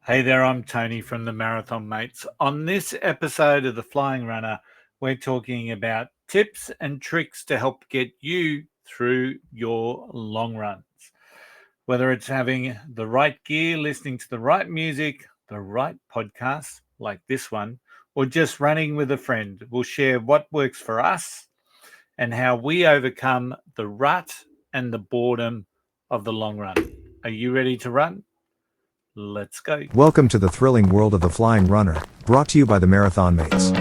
Hey there, I'm Tony from the Marathon Mates. On this episode of the Flying Runner, we're talking about tips and tricks to help get you through your long runs. Whether it's having the right gear, listening to the right music, the right podcast like this one, or just running with a friend, we'll share what works for us and how we overcome the rut and the boredom of the long run. Are you ready to run? Let's go. Welcome to the thrilling world of the Flying Runner, brought to you by the Marathon Mates.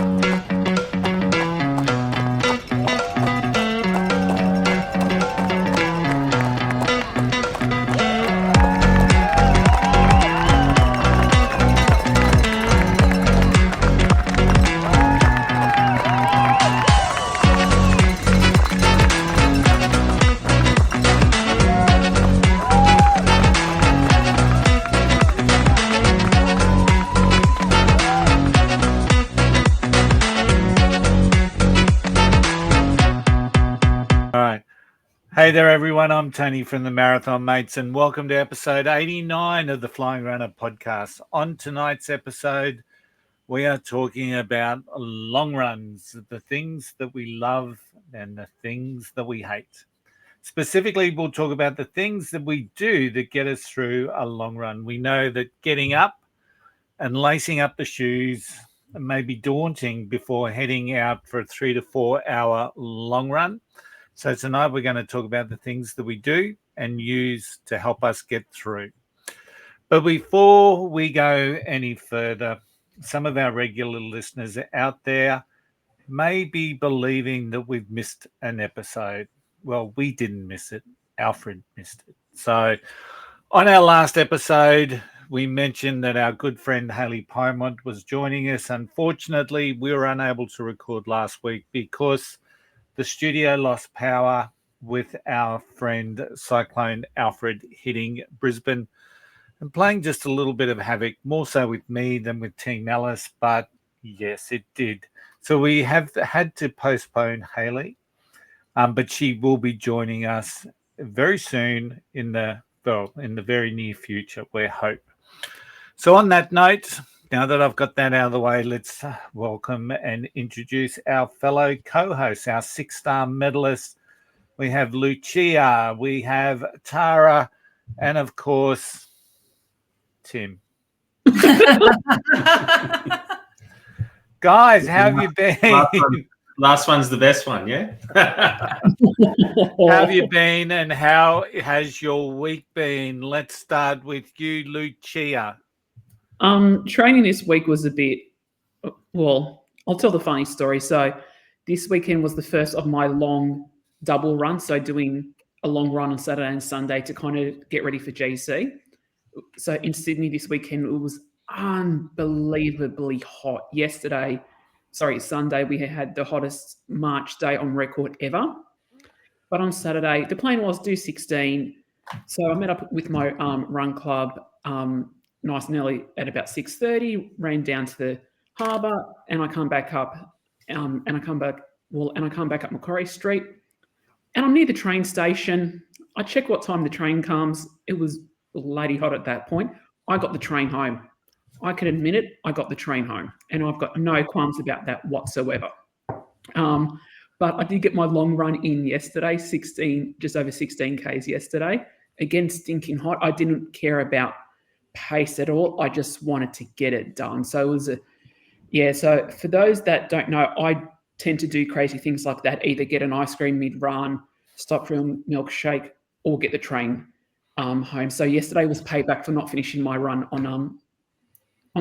Hey there, everyone. I'm Tony from the Marathon Mates, and welcome to episode 89 of the Flying Runner podcast. On tonight's episode, we are talking about long runs, the things that we love and the things that we hate. Specifically, we'll talk about the things that we do that get us through a long run. We know that getting up and lacing up the shoes may be daunting before heading out for a 3 to 4 hour long run. So tonight we're going to talk about the things that we do and use to help us get through. But before we go any further, some of our regular listeners out there may be believing that we've missed an episode. Well, we didn't miss it. Alfred missed it. So on our last episode, we mentioned that our good friend Haley Pymont was joining us. Unfortunately, we were unable to record last week because the studio lost power with our friend Cyclone Alfred hitting Brisbane and playing just a little bit of havoc, more so with me than with Team Alice, but yes, it did. So we have had to postpone Haley, but she will be joining us very soon in the very near future, we hope. So on that note, now that I've got that out of the way, let's welcome and introduce our fellow co-hosts, our 6-star medalists. We have Lucia, we have Tara, and of course, Tim. Guys, how have you been? Last one's the best one, yeah? How have you been and how has your week been? Let's start with you, Lucia. Training this week was a bit, well, I'll tell the funny story. So this weekend was the first of my long double run. So doing a long run on Saturday and Sunday to kind of get ready for GC. So in Sydney this weekend, it was unbelievably hot. Sunday, we had the hottest March day on record ever. But on Saturday, the plan was do 16. So I met up with my run club, nice and early at about 6:30, ran down to the harbour, and I come back up, up Macquarie Street, and I'm near the train station. I check what time the train comes. It was bloody hot at that point. I got the train home. I can admit it. I got the train home, and I've got no qualms about that whatsoever. But I did get my long run in yesterday, just over 16 Ks yesterday. Again, stinking hot. I didn't care about pace at all. I just wanted to get it done. So it was so for those that don't know, I tend to do crazy things like that, either get an ice cream mid-run, stop for a milkshake, or get the train home. So yesterday was payback for not finishing my run on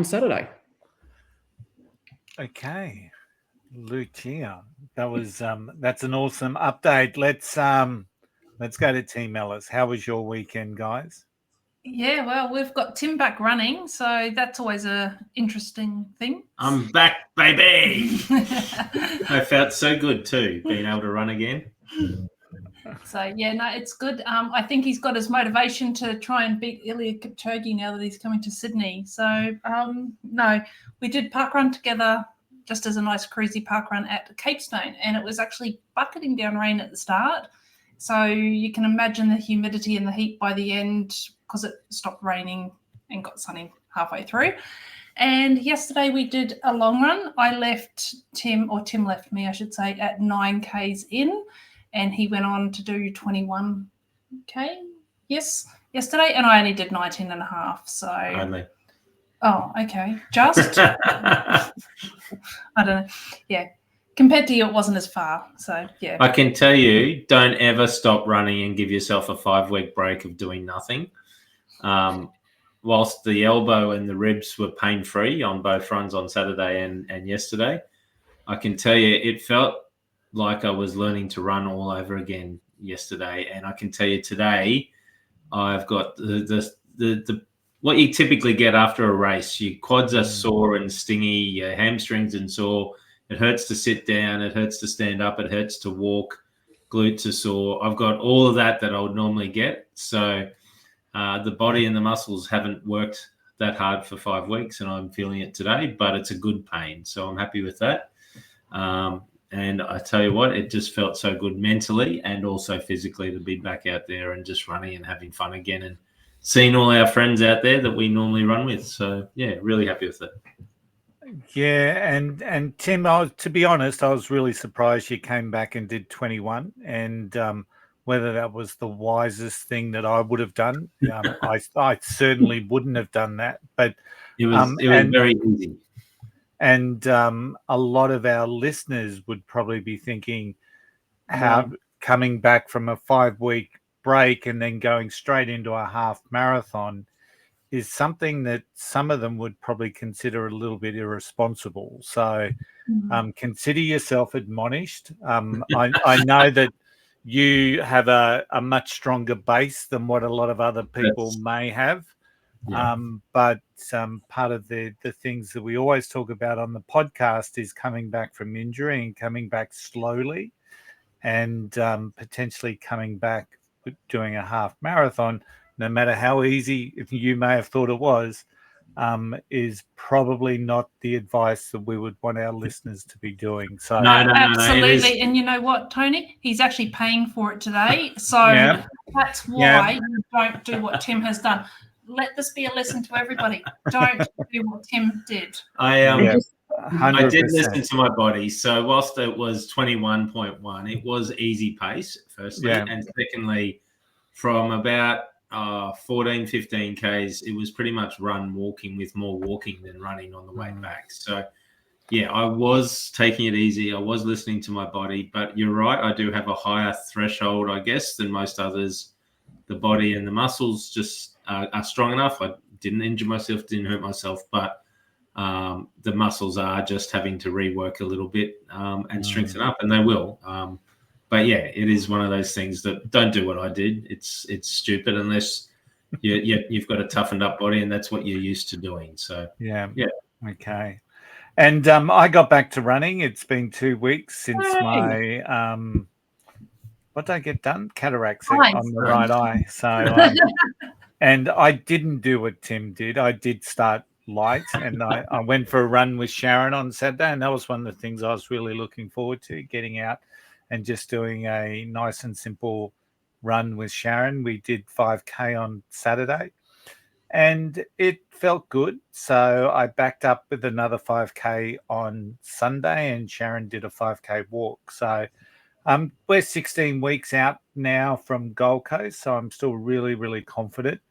Saturday. Okay, Lucia, that's an awesome update. Let's go to Team Ellis. How was your weekend, guys? Yeah, well, we've got Tim back running, so that's always a interesting thing. I'm back, baby. I felt so good too, being able to run again. So, yeah, no, it's good. I think he's got his motivation to try and beat Eliud Kipchoge now that he's coming to Sydney. So, no, we did parkrun together just as a nice cruisy parkrun at Cape Stone, and it was actually bucketing down rain at the start. So you can imagine the humidity and the heat by the end, because it stopped raining and got sunning halfway through. And yesterday we did a long run. I left Tim left me, I should say, at 9Ks in, and he went on to do 21K, yesterday, and I only did 19 and a half. So Only. Oh, okay. Just I don't know. Yeah. Compared to you, it wasn't as far. So yeah. I can tell you, don't ever stop running and give yourself a 5-week break of doing nothing. Whilst the elbow and the ribs were pain-free on both runs on Saturday and yesterday, I can tell you it felt like I was learning to run all over again yesterday. And I can tell you today, I've got the what you typically get after a race. Your quads are sore and stingy, your hamstrings are sore. It hurts to sit down. It hurts to stand up. It hurts to walk. Glutes are sore. I've got all of that I would normally get. So the body and the muscles haven't worked that hard for 5 weeks, and I'm feeling it today, but it's a good pain. So I'm happy with that. And I tell you what, it just felt so good mentally and also physically to be back out there and just running and having fun again and seeing all our friends out there that we normally run with. So, yeah, really happy with it. Yeah, and Tim, to be honest, I was really surprised you came back and did 21, and whether that was the wisest thing that I would have done. I certainly wouldn't have done that, but it was very easy. And a lot of our listeners would probably be thinking how coming back from a 5-week break and then going straight into a half marathon is something that some of them would probably consider a little bit irresponsible. So consider yourself admonished. I know that you have a much stronger base than what a lot of other people may have. Yeah. But part of the things that we always talk about on the podcast is coming back from injury and coming back slowly, and potentially coming back doing a half marathon, no matter how easy you may have thought it was, is probably not the advice that we would want our listeners to be doing. So no, absolutely. And you know what, Tony? He's actually paying for it today. So that's why you don't do what Tim has done. Let this be a lesson to everybody. Don't do what Tim did. I did listen to my body. So whilst it was 21.1, it was easy pace, firstly. And secondly, from about 14, 15 Ks, it was pretty much walking with more walking than running on the way back. So, yeah, I was taking it easy. I was listening to my body. But you're right, I do have a higher threshold, I guess, than most others. The body and the muscles just are strong enough. I didn't injure myself, didn't hurt myself, but the muscles are just having to rework a little bit and strengthen up, and they will. But yeah, it is one of those things that don't do what I did. It's stupid unless you've got a toughened up body and that's what you're used to doing. So yeah. Okay. And I got back to running. It's been 2 weeks since my what did I get done? Cataracts on the right eye. So and I didn't do what Tim did. I did start light, and I went for a run with Sharon on Saturday, and that was one of the things I was really looking forward to, getting out and just doing a nice and simple run with Sharon. We did 5K on Saturday, and it felt good. So I backed up with another 5K on Sunday, and Sharon did a 5K walk. So we're 16 weeks out now from Gold Coast, so I'm still really, really confident.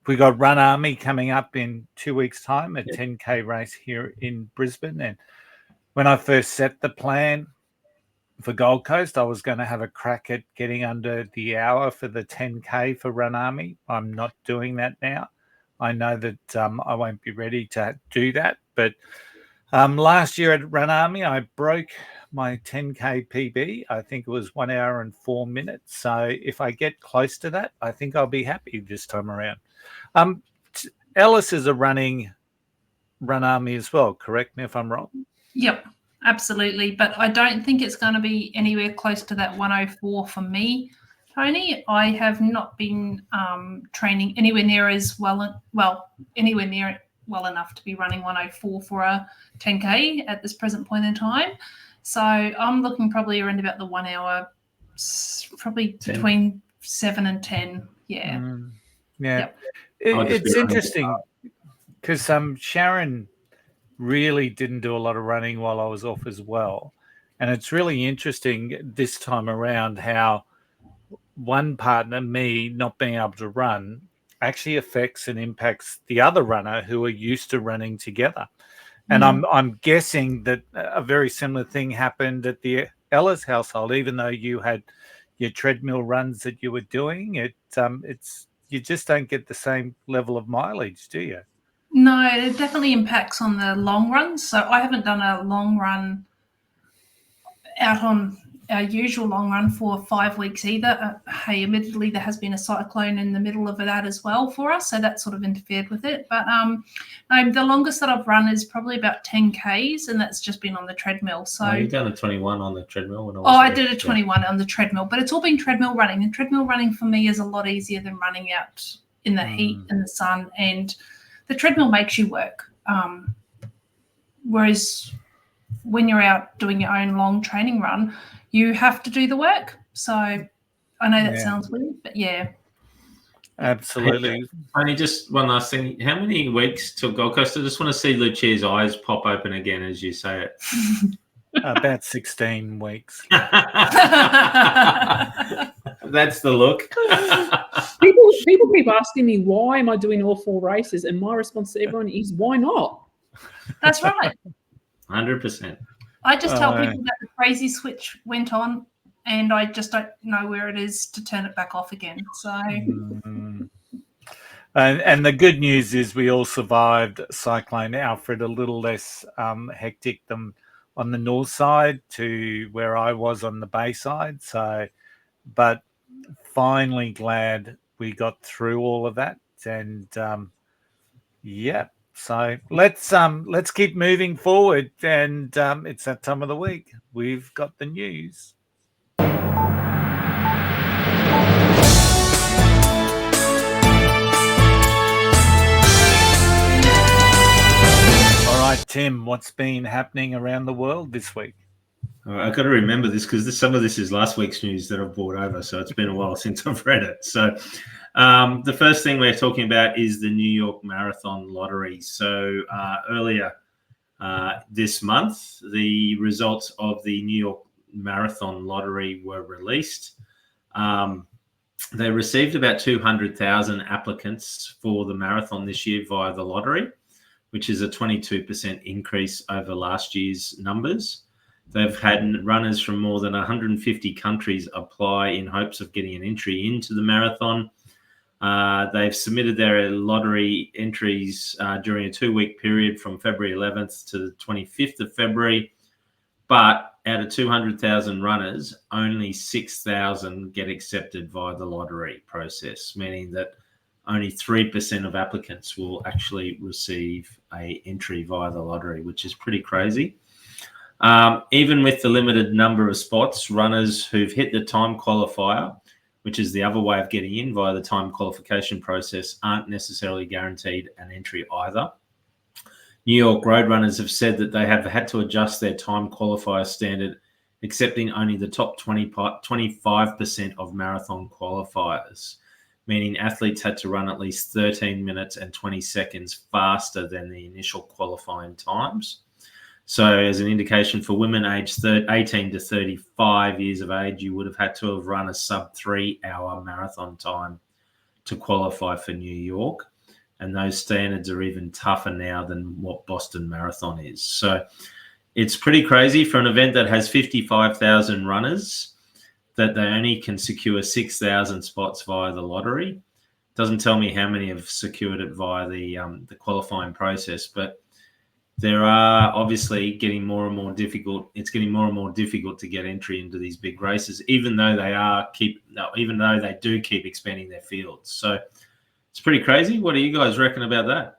We got Run Army coming up in 2 weeks' time, a 10K race here in Brisbane. And when I first set the plan for Gold Coast, I was going to have a crack at getting under the hour for the 10K for Run Army. I'm not doing that now. I know that I won't be ready to do that. But last year at Run Army, I broke my 10K PB. I think it was 1 hour and 4 minutes. So if I get close to that, I think I'll be happy this time around. Ellis is a running Run Army as well. Correct me if I'm wrong. Yep, absolutely. But I don't think it's going to be anywhere close to that 104 for me, Tony. I have not been training anywhere near as well enough to be running 104 for a 10K at this present point in time. So I'm looking probably around about the 1 hour, probably 10. Between 7 and 10. Yeah. Yeah. Yep. It's interesting because Sharon really didn't do a lot of running while I was off as well. And it's really interesting this time around how one partner, me, not being able to run actually affects and impacts the other runner who are used to running together. And I'm guessing that a very similar thing happened at the Ella's household, even though you had your treadmill runs that you were doing. It's you just don't get the same level of mileage, do you? No, it definitely impacts on the long runs. So I haven't done a long run out on our usual long run for 5 weeks either. Hey, admittedly, there has been a cyclone in the middle of that as well for us, so that sort of interfered with it. But the longest that I've run is probably about 10 Ks, and that's just been on the treadmill. So you've done a 21 on the treadmill. I did a 21 on the treadmill, but it's all been treadmill running. And treadmill running for me is a lot easier than running out in the heat and the sun. And the treadmill makes you work, whereas when you're out doing your own long training run, you have to do the work. So I know that sounds weird, but yeah. Absolutely. Only just one last thing. How many weeks till Gold Coast? I just want to see Lucia's eyes pop open again as you say it. About 16 weeks. That's the look. People keep asking me, why am I doing all 4 races? And my response to everyone is, why not? That's right. 100%. I just tell people that the crazy switch went on and I just don't know where it is to turn it back off again. So, and the good news is we all survived Cyclone Alfred a little less hectic than on the north side to where I was on the bay side. So, but finally glad we got through all of that. And so let's keep moving forward, and it's that time of the week. We've got the news. All right, Tim, what's been happening around the world this week? I've got to remember this because some of this is last week's news that I've brought over, so it's been a while since I've read it. So the first thing we're talking about is the New York Marathon Lottery. So earlier this month, the results of the New York Marathon Lottery were released. They received about 200,000 applicants for the marathon this year via the lottery, which is a 22% increase over last year's numbers. They've had runners from more than 150 countries apply in hopes of getting an entry into the marathon. They've submitted their lottery entries during a 2-week period from February 11th to the 25th of February. But out of 200,000 runners, only 6,000 get accepted via the lottery process, meaning that only 3% of applicants will actually receive an entry via the lottery, which is pretty crazy. Even with the limited number of spots, runners who've hit the time qualifier, which is the other way of getting in via the time qualification process, aren't necessarily guaranteed an entry either. New York road runners have said that they have had to adjust their time qualifier standard, accepting only the top 25% of marathon qualifiers, meaning athletes had to run at least 13 minutes and 20 seconds faster than the initial qualifying times. So as an indication for women aged 18 to 35 years of age, you would have had to have run a sub 3-hour marathon time to qualify for New York. And those standards are even tougher now than what Boston Marathon is. So it's pretty crazy for an event that has 55,000 runners that they only can secure 6,000 spots via the lottery. Doesn't tell me how many have secured it via the qualifying process, but there are obviously getting more and more difficult. It's getting more and more difficult to get entry into these big races, even though they do keep expanding their fields. So it's pretty crazy. What do you guys reckon about that?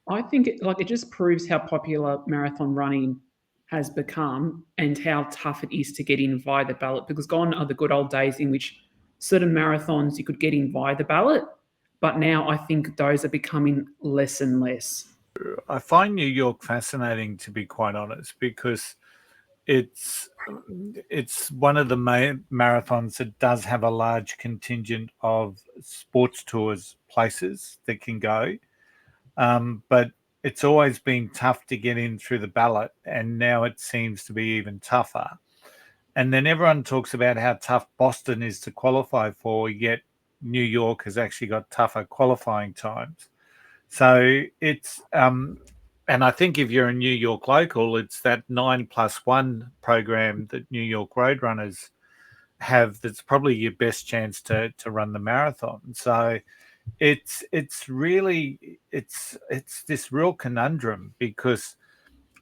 I think it just proves how popular marathon running has become and how tough it is to get in via the ballot, because gone are the good old days in which certain marathons you could get in via the ballot, but now I think those are becoming less and less. I find New York fascinating, to be quite honest, because it's one of the marathons that does have a large contingent of sports tours places that can go, but it's always been tough to get in through the ballot, and now it seems to be even tougher. And then everyone talks about how tough Boston is to qualify for, yet New York has actually got tougher qualifying times. So it's and I think if you're a New York local, it's that 9+1 program that New York Roadrunners have that's probably your best chance to run the marathon. So it's really it's this real conundrum, because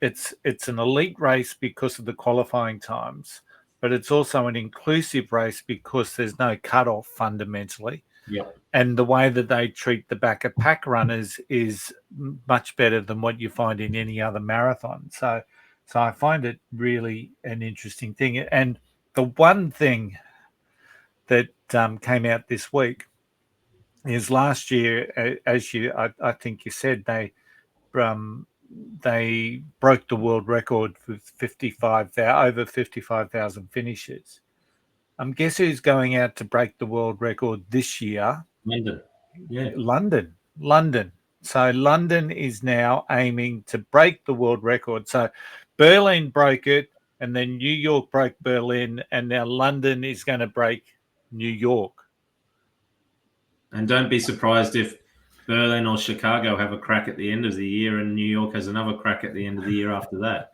it's an elite race because of the qualifying times, but it's also an inclusive race because there's no cutoff fundamentally. Yep. And the way that they treat the back of pack runners is much better than what you find in any other marathon. So I find it really an interesting thing. And the one thing that came out this week is last year, as I think you said, they broke the world record with over 55,000 finishes. Guess who's going out to break the world record this year? London. Yeah. London. So London is now aiming to break the world record. So Berlin broke it, and then New York broke Berlin, and now London is going to break New York. And don't be surprised if Berlin or Chicago have a crack at the end of the year and New York has another crack at the end of the year after that.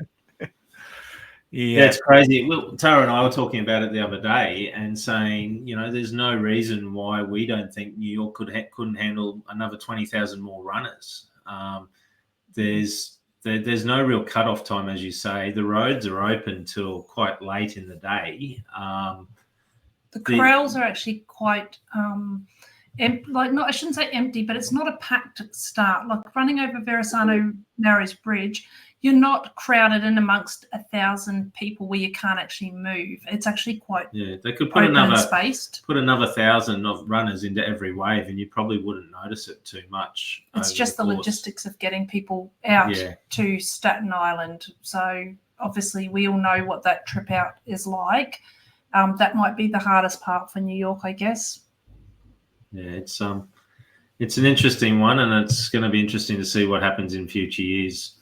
Yeah, it's crazy. Well, Tara and I were talking about it the other day and saying, there's no reason why we don't think New York couldn't handle another 20,000 more runners. There's no real cutoff time, as you say. The roads are open till quite late in the day. The corrals are actually quite I shouldn't say empty, but it's not a packed start. Like running over Verrazano Narrows Bridge, you're not crowded in amongst 1,000 people where you can't actually move. It's actually quite they could put spaced. Put another 1,000 of runners into every wave, and you probably wouldn't notice it too much. It's just the logistics of getting people out to Staten Island. So obviously, we all know what that trip out is like. That might be the hardest part for New York, I guess. Yeah, it's an interesting one, and it's going to be interesting to see what happens in future years.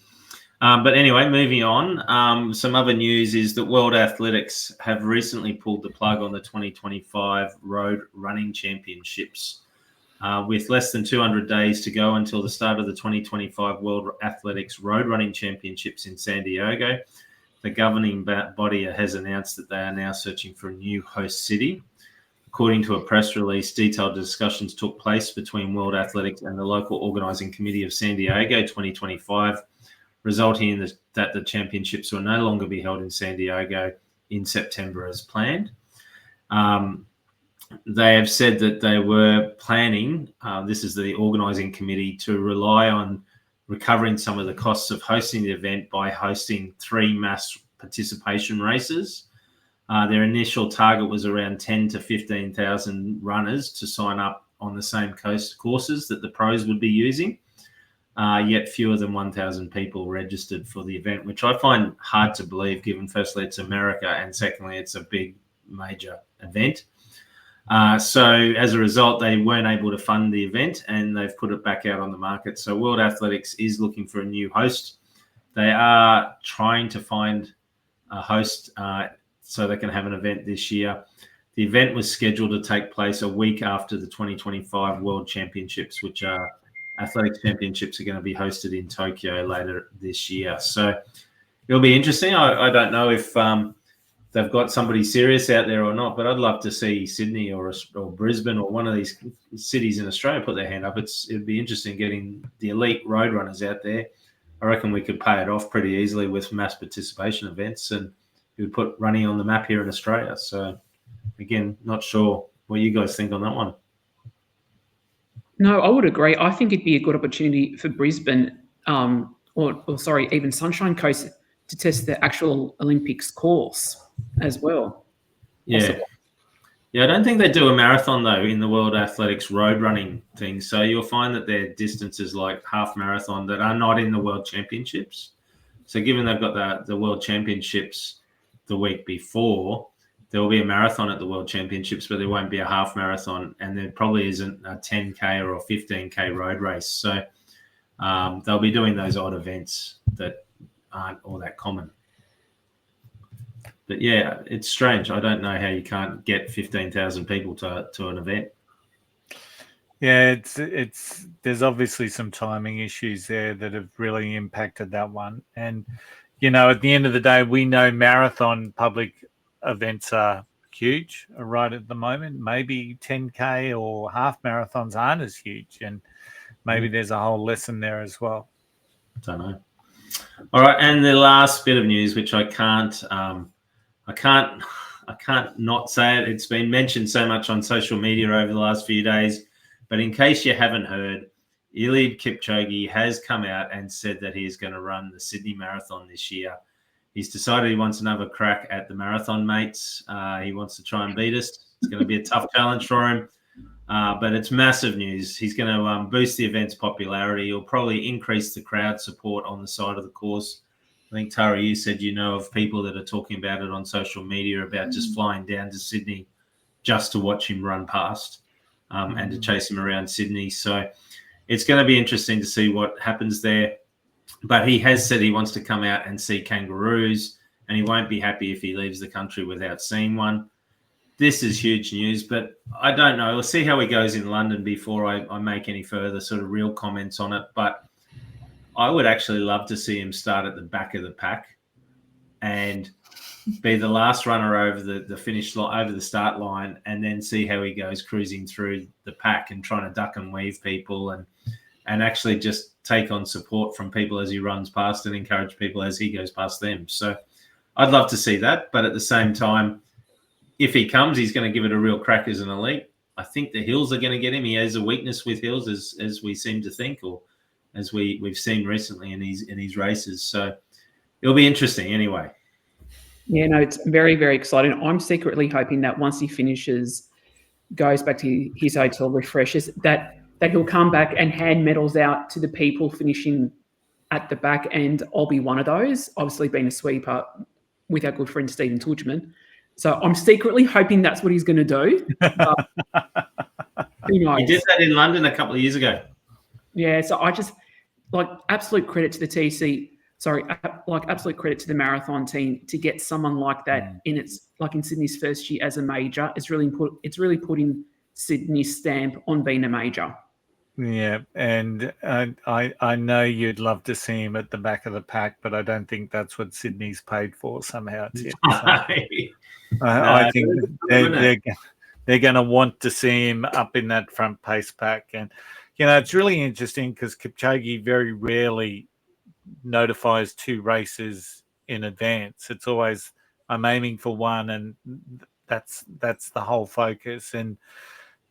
But anyway, moving on, some other news is that World Athletics have recently pulled the plug on the 2025 Road Running Championships. With less than 200 days to go until the start of the 2025 World Athletics Road Running Championships in San Diego, the governing body has announced that they are now searching for a new host city. According to a press release, detailed discussions took place between World Athletics and the local organising committee of San Diego 2025, resulting in that the championships will no longer be held in San Diego in September as planned. They have said that they were planning, this is the organising committee, to rely on recovering some of the costs of hosting the event by hosting 3 mass participation races. Their initial target was around 10 to 15,000 runners to sign up on the same courses that the pros would be using. Yet fewer than 1,000 people registered for the event, which I find hard to believe, given firstly it's America and secondly it's a big major event. So as a result, they weren't able to fund the event and they've put it back out on the market. So World Athletics is looking for a new host. They are trying to find a host so they can have an event this year. The event was scheduled to take place a week after the 2025 World Championships, which are athletics championships, are going to be hosted in Tokyo later this year. So it'll be interesting. I don't know if they've got somebody serious out there or not, but I'd love to see Sydney or Brisbane or one of these cities in Australia put their hand up. It'd be interesting getting the elite road runners out there. I reckon we could pay it off pretty easily with mass participation events, and it would put running on the map here in Australia. So again, not sure what you guys think on that one. No, I would agree. I think it'd be a good opportunity for Brisbane, even Sunshine Coast, to test the actual Olympics course as well. Yeah. Possibly. Yeah, I don't think they do a marathon, though, in the World Athletics road running thing. So you'll find that there are distances like half marathon that are not in the World Championships. So given they've got the World Championships the week before, there will be a marathon at the World Championships, but there won't be a half marathon, and there probably isn't a 10K or a 15K road race. So they'll be doing those odd events that aren't all that common. But yeah, it's strange. I don't know how you can't get 15,000 people to an event. Yeah, it's there's obviously some timing issues there that have really impacted that one. And, at the end of the day, we know marathon public events are huge right at the moment. Maybe 10K or half marathons aren't as huge, and maybe there's a whole lesson there as well. Don't know. All right, and the last bit of news, which I can't not say it. It's been mentioned so much on social media over the last few days. But in case you haven't heard, Eliud Kipchoge has come out and said that he is going to run the Sydney Marathon this year. He's decided he wants another crack at the marathon mates. He wants to try and beat us. It's going to be a tough challenge for him, but it's massive news. He's going to boost the event's popularity. He'll probably increase the crowd support on the side of the course. I think, Tara, you said of people that are talking about it on social media about just flying down to Sydney just to watch him run past. And to chase him around Sydney. So it's going to be interesting to see what happens there. But he has said he wants to come out and see kangaroos, and he won't be happy if he leaves the country without seeing one. This is huge news, but I don't know. We'll see how he goes in London before I make any further sort of real comments on it. But I would actually love to see him start at the back of the pack and be the last runner over the finish line, over the start line, and then see how he goes cruising through the pack and trying to duck and weave people and actually just take on support from people as he runs past and encourage people as he goes past them. So I'd love to see that. But at the same time, if he comes, he's going to give it a real crack as an elite. I think the hills are going to get him. He has a weakness with hills, as we seem to think, or as we've seen recently in his races. So it'll be interesting anyway. Yeah, no, it's very, very exciting. I'm secretly hoping that once he finishes, goes back to his hotel, refreshes, that he'll come back and hand medals out to the people finishing at the back, and I'll be one of those, obviously being a sweeper with our good friend Stephen Tudgman. So I'm secretly hoping that's what he's going to do. Who knows? He did that in London a couple of years ago. Yeah, so I just, absolute credit to the TC. Sorry, absolute credit to the marathon team to get someone like that in Sydney's first year as a major. It's really putting Sydney's stamp on being a major. Yeah, and I know you'd love to see him at the back of the pack, but I don't think that's what Sydney's paid for somehow. Tim. So, I think they're going to want to see him up in that front pace pack. And, it's really interesting because Kipchoge very rarely notifies 2 races in advance. It's always, I'm aiming for one, and that's the whole focus. And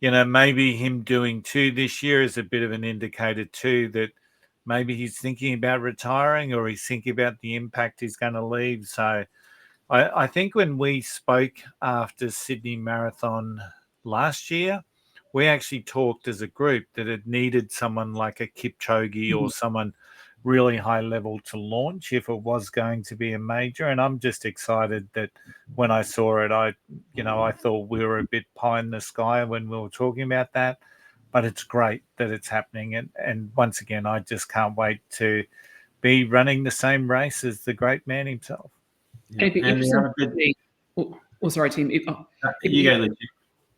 maybe him doing 2 this year is a bit of an indicator too that maybe he's thinking about retiring, or he's thinking about the impact he's going to leave. So I think when we spoke after Sydney Marathon last year, we actually talked as a group that it needed someone like a Kipchoge or someone really high level to launch if it was going to be a major. And I'm just excited that when I saw it, I thought we were a bit pie in the sky when we were talking about that, but it's great that it's happening. And once again, I just can't wait to be running the same race as the great man himself. Yeah. Sorry, Tim.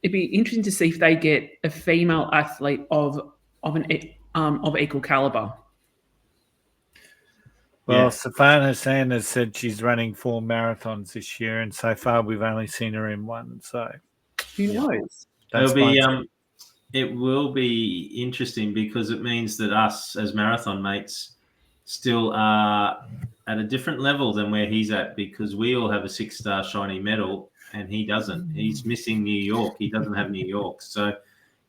It'd be interesting to see if they get a female athlete of equal caliber. Well, Safan Hassan has said she's running 4 marathons this year, and so far we've only seen her in 1. So who knows? It will be interesting because it means that us as marathon mates still are at a different level than where he's at, because we all have a 6-star shiny medal and he doesn't. He's missing New York. He doesn't have New York. So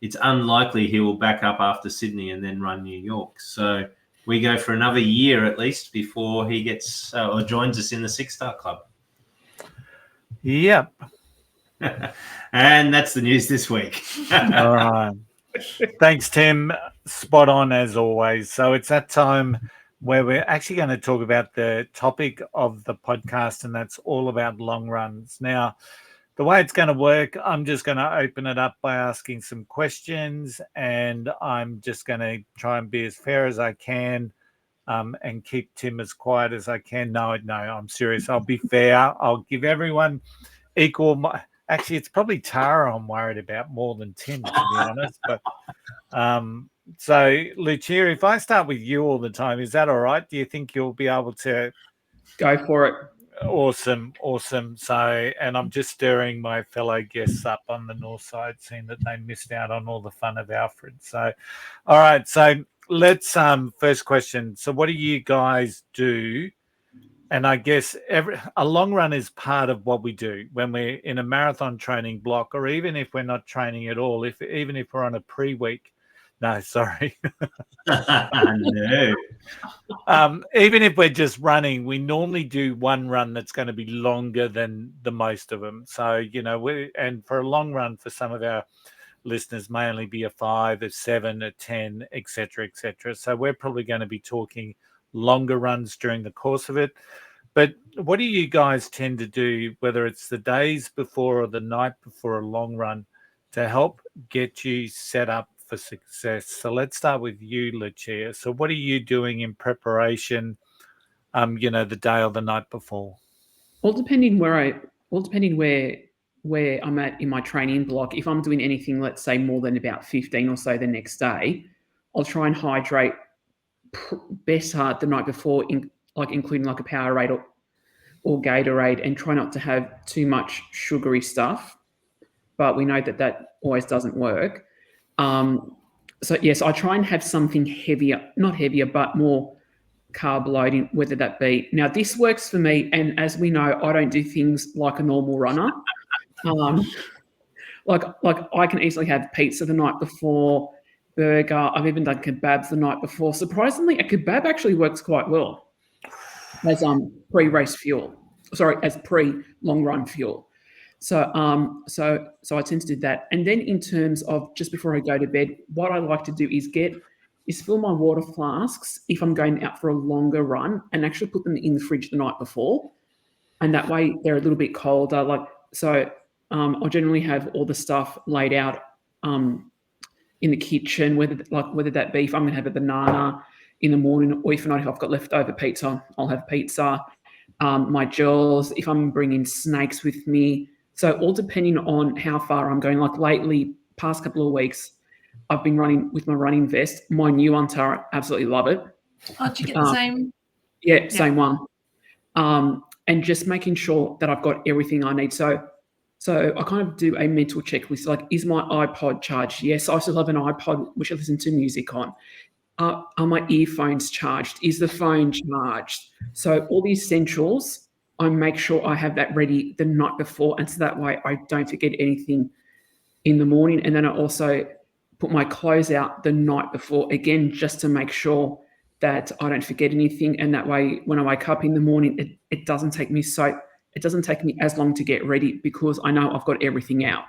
it's unlikely he will back up after Sydney and then run New York. So we go for another year at least before he gets or joins us in the 6-star club. Yep. And that's the news this week. All right. Thanks, Tim. Spot on as always. So it's that time where we're actually going to talk about the topic of the podcast, and that's all about long runs. Now, the way it's going to work, I'm just going to open it up by asking some questions, and I'm just going to try and be as fair as I can, and keep Tim as quiet as I can. No, I'm serious. I'll be fair. I'll give everyone equal. Actually, it's probably Tara I'm worried about more than Tim, to be honest. But so, Lucia, if I start with you all the time, is that all right? Do you think you'll be able to? Go for it. Awesome. So, and I'm just stirring my fellow guests up on the north side, seeing that they missed out on all the fun of Alfred. So, all right. So let's first question. So, what do you guys do? And I guess a long run is part of what we do when we're in a marathon training block, or even if we're not training at all. Even if we're on a pre-week. No, sorry. No. Even if we're just running, we normally do one run that's going to be longer than the most of them. So, and for a long run, for some of our listeners, may only be a 5, a 7, a 10, etc., etc. So we're probably going to be talking longer runs during the course of it. But what do you guys tend to do, whether it's the days before or the night before a long run, to help get you set up for success? So let's start with you, Lucia. So what are you doing in preparation, the day or the night before? All depending where I'm at in my training block. If I'm doing anything, let's say more than about 15 or so the next day, I'll try and hydrate better the night before, including like a Powerade or Gatorade, and try not to have too much sugary stuff. But we know that always doesn't work. So yes, I try and have something heavier, not heavier, but more carb loading, whether that be. Now, this works for me, and as we know, I don't do things like a normal runner. Like I can easily have pizza the night before, burger. I've even done kebabs the night before. Surprisingly, a kebab actually works quite well as pre-race fuel. Sorry, as pre-long run fuel. So I tend to do that. And then in terms of just before I go to bed, what I like to do is fill my water flasks if I'm going out for a longer run, and actually put them in the fridge the night before. And that way they're a little bit colder. I'll generally have all the stuff laid out in the kitchen, whether that be if I'm going to have a banana in the morning, or if not, if I've got leftover pizza, I'll have pizza. My gels, if I'm bringing snakes with me. So all depending on how far I'm going. Like lately, past couple of weeks, I've been running with my running vest. My new one, Tara, absolutely love it. Oh, did you get the same? Yeah, same one. And just making sure that I've got everything I need. So I kind of do a mental checklist. Like, is my iPod charged? Yes, I still have an iPod which I listen to music on. Are my earphones charged? Is the phone charged? So all the essentials, I make sure I have that ready the night before, and so that way I don't forget anything in the morning. And then I also put my clothes out the night before, again, just to make sure that I don't forget anything. And that way, when I wake up in the morning, it doesn't take me as long to get ready, because I know I've got everything out.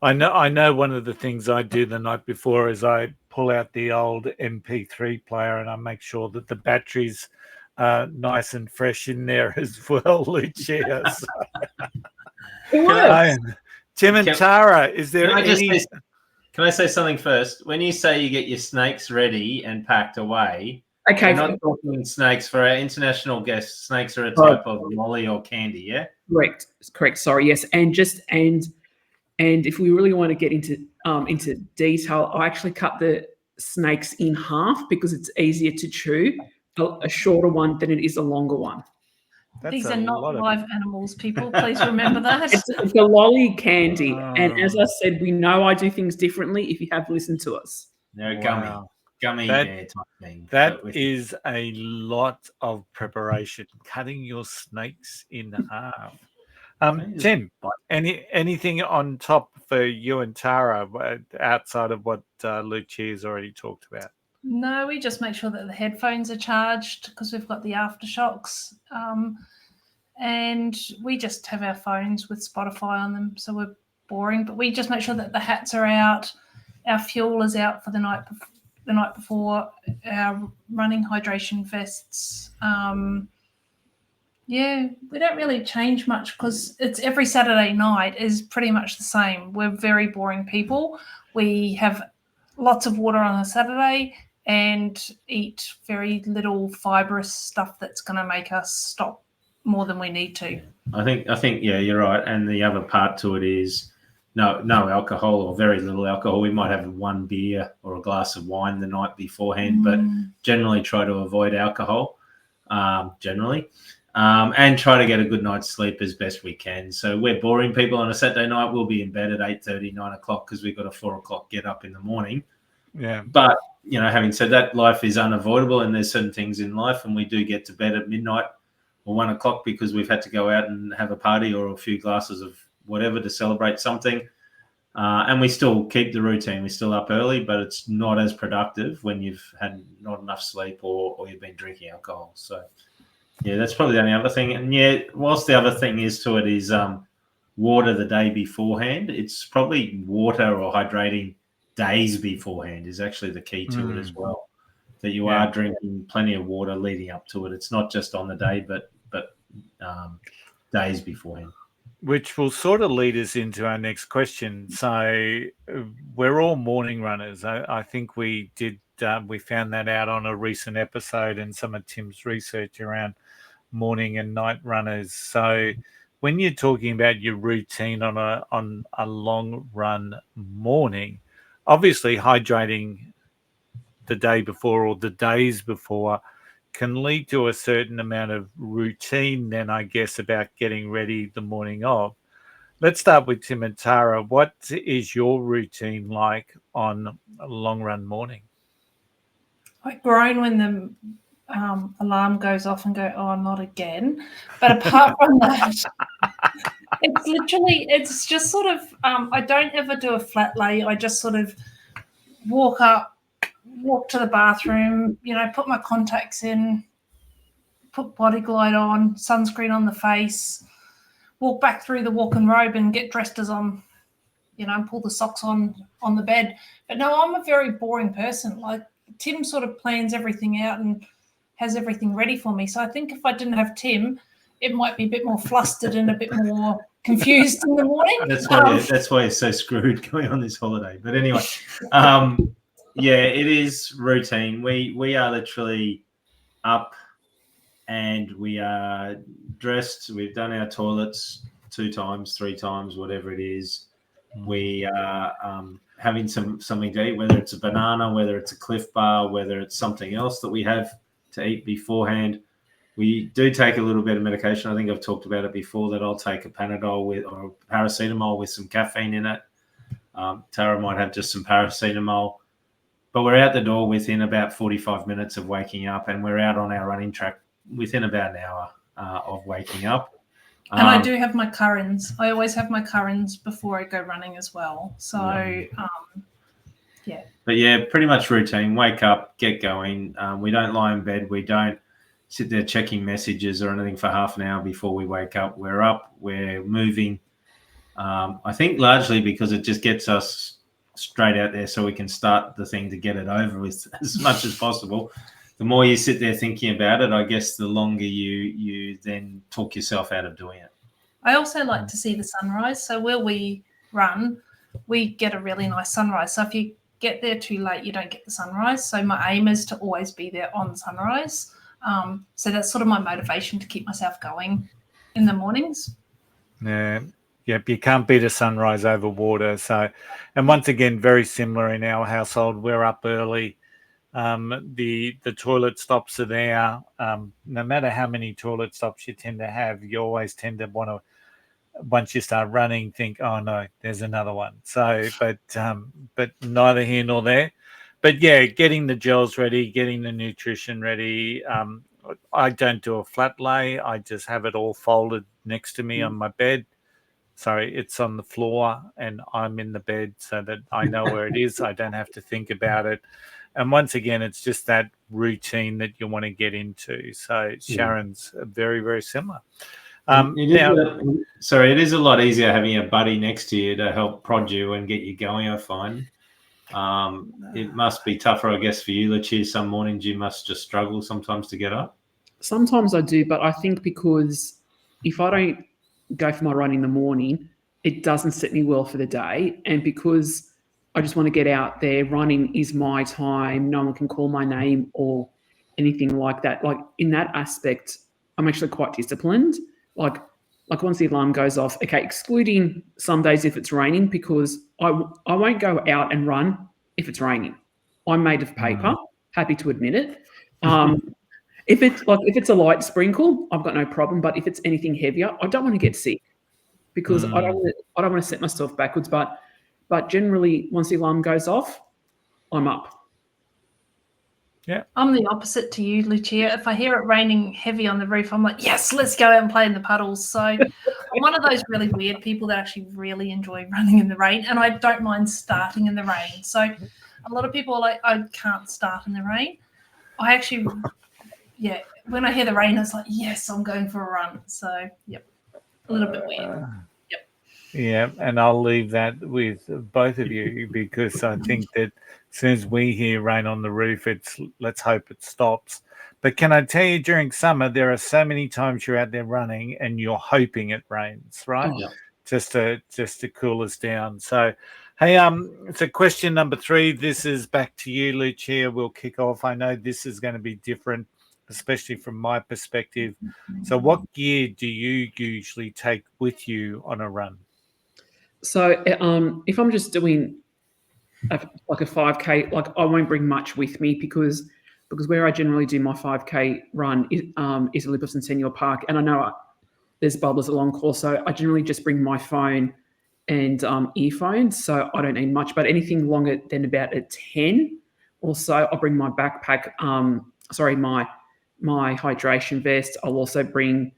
I know one of the things I do the night before is I pull out the old MP3 player, and I make sure that the battery's nice and fresh in there as well, Lucia. Tim and Tara, is there any... Can I say something first? When you say you get your snakes ready and packed away, okay, we're not talking snakes. For our international guests, snakes are a type of molly or candy, yeah? Correct. Sorry, yes. And if we really want to get into detail, I actually cut the snakes in half because it's easier to chew, a shorter one than it is a longer one. These are not live animals, people. Please remember that. It's a lolly candy. And as I said, we know I do things differently if you have listened to us. They're gummy bear type thing. That is a lot of preparation, cutting your snakes in half. Tim, anything on top for you and Tara outside of what Lucia's already talked about? No, we just make sure that the headphones are charged because we've got the aftershocks. And we just have our phones with Spotify on them, so we're boring. But we just make sure that the hats are out, our fuel is out for the night the night before, our running hydration vests. Yeah, we don't really change much because it's every Saturday night is pretty much the same. We're very boring people. We have lots of water on a Saturday and eat very little fibrous stuff that's going to make us stop more than we need to. I think, yeah, you're right. And the other part to it is no alcohol or very little alcohol. We might have one beer or a glass of wine the night beforehand, but generally try to avoid alcohol, generally. And try to get a good night's sleep as best we can. So we're boring people on a Saturday night. We'll be in bed at 8:30, 9 o'clock because we've got a 4 o'clock get up in the morning. Yeah. But, having said that, life is unavoidable and there's certain things in life, and we do get to bed at midnight or 1 o'clock because we've had to go out and have a party or a few glasses of whatever to celebrate something. And we still keep the routine. We're still up early, but it's not as productive when you've had not enough sleep or you've been drinking alcohol. So, yeah, that's probably the only other thing. And, yeah, whilst the other thing is water the day beforehand, it's probably water or hydrating days beforehand is actually the key to it as well, that you are drinking plenty of water leading up to it. It's not just on the day, but days beforehand. Which will sort of lead us into our next question. So we're all morning runners. I think we did. We found that out on a recent episode and some of Tim's research around morning and night runners. So when you're talking about your routine on a long run morning, obviously hydrating the day before or the days before can lead to a certain amount of routine then, I guess, about getting ready the morning of. Let's start with Tim and Tara. What is your routine like on a long run morning? I groan when the alarm goes off and go, oh, not again. But apart from that, it's just sort of, I don't ever do a flat lay. I just sort of walk to the bathroom, put my contacts in, put body glide on, sunscreen on the face, walk back through the walking robe and get dressed as I'm, pull the socks on the bed. But no, I'm a very boring person. Like Tim sort of plans everything out and has everything ready for me. So I think if I didn't have Tim, it might be a bit more flustered and a bit more confused in the morning. That's why it's so screwed going on this holiday. But anyway, yeah, it is routine. We are literally up and we are dressed. We've done our toilets 2 times, 3 times, whatever it is. We are having something to eat, whether it's a banana, whether it's a Cliff Bar, whether it's something else that we have to eat beforehand. We do take a little bit of medication. I think I've talked about it before that I'll take a Panadol or paracetamol with some caffeine in it. Tara might have just some paracetamol. But we're out the door within about 45 minutes of waking up, and we're out on our running track within about an hour of waking up. And I do have my currants. I always have my currants before I go running as well. So, yeah. But, yeah, pretty much routine. Wake up, get going. We don't lie in bed. We don't sit there checking messages or anything for half an hour before we wake up. We're up. We're moving. I think largely because it just gets us straight out there so we can start the thing to get it over with as much as possible. The more you sit there thinking about it, I guess the longer you then talk yourself out of doing it. I also like to see the sunrise. So where we run, we get a really nice sunrise. So if you get there too late, you don't get the sunrise. So my aim is to always be there on sunrise. So that's sort of my motivation to keep myself going in the mornings. Yeah. Yep, you can't beat a sunrise over water. So, and once again, very similar in our household. We're up early. The toilet stops are there. No matter how many toilet stops you tend to have, you always tend to want to, once you start running, think, oh no, there's another one. So, but neither here nor there. But yeah, getting the gels ready, getting the nutrition ready. I don't do a flat lay. I just have it all folded next to me on my bed. Sorry, it's on the floor and I'm in the bed so that I know where it is. I don't have to think about it. And once again, it's just that routine that you want to get into. So Sharon's very, very similar. It is a lot easier having a buddy next to you to help prod you and get you going, I find. It must be tougher, I guess, for you, Lucia. Some mornings you must just struggle sometimes to get up. Sometimes I do, but I think because if I don't go for my run in the morning, it doesn't set me well for the day. And because I just want to get out there, running is my time. No one can call my name or anything like that. Like in that aspect, I'm actually quite disciplined. Like once the alarm goes off, okay, excluding some days if it's raining, because I won't go out and run if it's raining. I'm made of paper. Happy to admit it. If it's a light sprinkle, I've got no problem. But if it's anything heavier, I don't want to get sick because I don't want to set myself backwards. But generally, once the alarm goes off, I'm up. Yeah, I'm the opposite to you, Lucia. If I hear it raining heavy on the roof, I'm like, yes, let's go out and play in the puddles. So I'm one of those really weird people that actually really enjoy running in the rain, and I don't mind starting in the rain. So a lot of people are like, I can't start in the rain. I actually, yeah, when I hear the rain, it's like, yes, I'm going for a run. So, yep, a little bit weird. Yeah, and I'll leave that with both of you because I think that as soon as we hear rain on the roof, it's let's hope it stops. But can I tell you, during summer, there are so many times you're out there running and you're hoping it rains, right? Oh, yeah. Just to cool us down. So, hey, so question number 3. This is back to you, Lucia. We'll kick off. I know this is going to be different, especially from my perspective. So, what gear do you usually take with you on a run? So if I'm just doing like a 5K, like I won't bring much with me because where I generally do my 5K run is Eliud and Senior Park, and I know there's bubblers along course, so I generally just bring my phone and earphones, so I don't need much. But anything longer than about a 10 or so, I'll bring my backpack. My hydration vest. I'll also bring.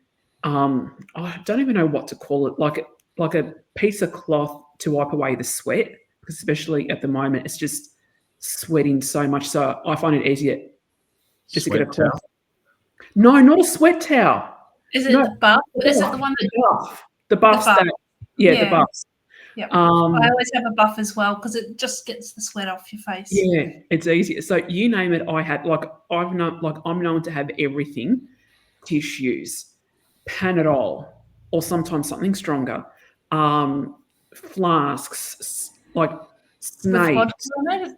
I don't even know what to call it, like a piece of cloth to wipe away the sweat, because especially at the moment, it's just sweating so much. So I find it easier just to get a cloth. No, not a sweat towel. Is it the buff? Is it the one that the buffs? buff. The buffs. Yeah, I always have a buff as well because it just gets the sweat off your face. Yeah, it's easier. So you name it, I had. I'm known to have everything: tissues, Panadol, or sometimes something stronger, flasks, like snakes. Vodka in it?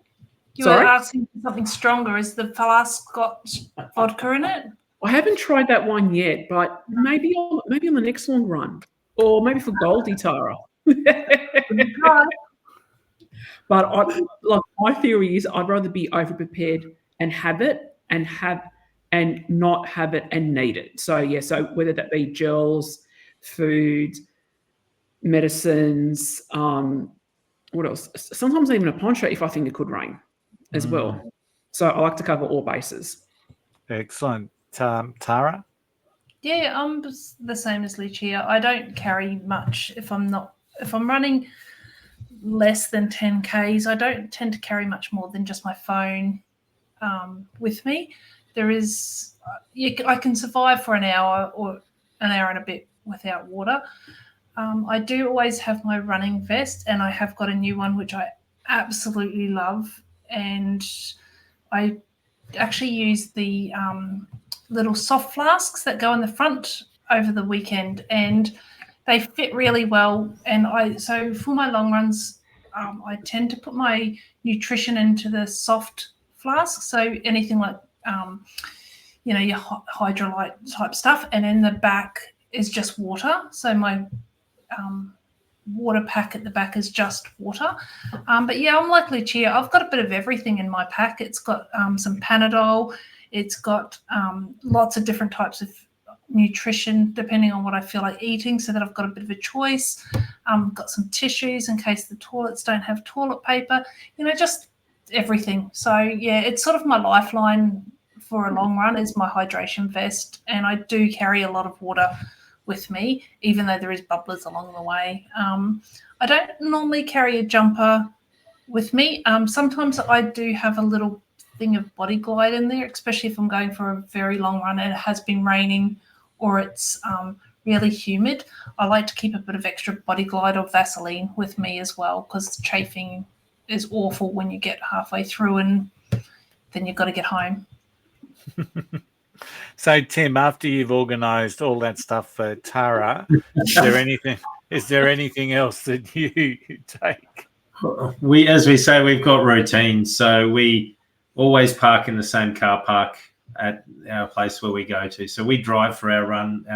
You Sorry? were asking for something stronger. Is the flask got vodka in it? I haven't tried that one yet, but maybe on the next long run, or maybe for Goldie Tara. But my theory is I'd rather be over prepared and have it and not have it and need it. So yeah, so whether that be gels, food, medicines, what else? Sometimes even a poncho if I think it could rain as well. So I like to cover all bases. Excellent. Tara? Yeah, I'm the same as Lucia. I don't carry much if I'm running less than 10 Ks. I don't tend to carry much more than just my phone with me. I can survive for an hour or an hour and a bit without water. I do always have my running vest, and I have got a new one which I absolutely love, and I actually use the little soft flasks that go in the front over the weekend, and they fit really well. And so for my long runs, I tend to put my nutrition into the soft flask, so anything like your hydrolyte type stuff, and in the back is just water. So my water pack at the back is just water. But yeah, I'm like Lucia. I've got a bit of everything in my pack. It's got some Panadol. It's got lots of different types of nutrition depending on what I feel like eating, so that I've got a bit of a choice. Got some tissues in case the toilets don't have toilet paper. Just everything. So yeah, it's sort of my lifeline for a long run is my hydration vest, and I do carry a lot of water with me, even though there is bubblers along the way. I don't normally carry a jumper with me. Sometimes I do have a little thing of Body Glide in there, especially if I'm going for a very long run and it has been raining or it's really humid. I like to keep a bit of extra Body Glide or Vaseline with me as well, because chafing is awful when you get halfway through and then you've got to get home. So, Tim, after you've organised all that stuff for Tara, is there anything else that you take? As we say, we've got routines. So we always park in the same car park at our place where we go to. So we drive for our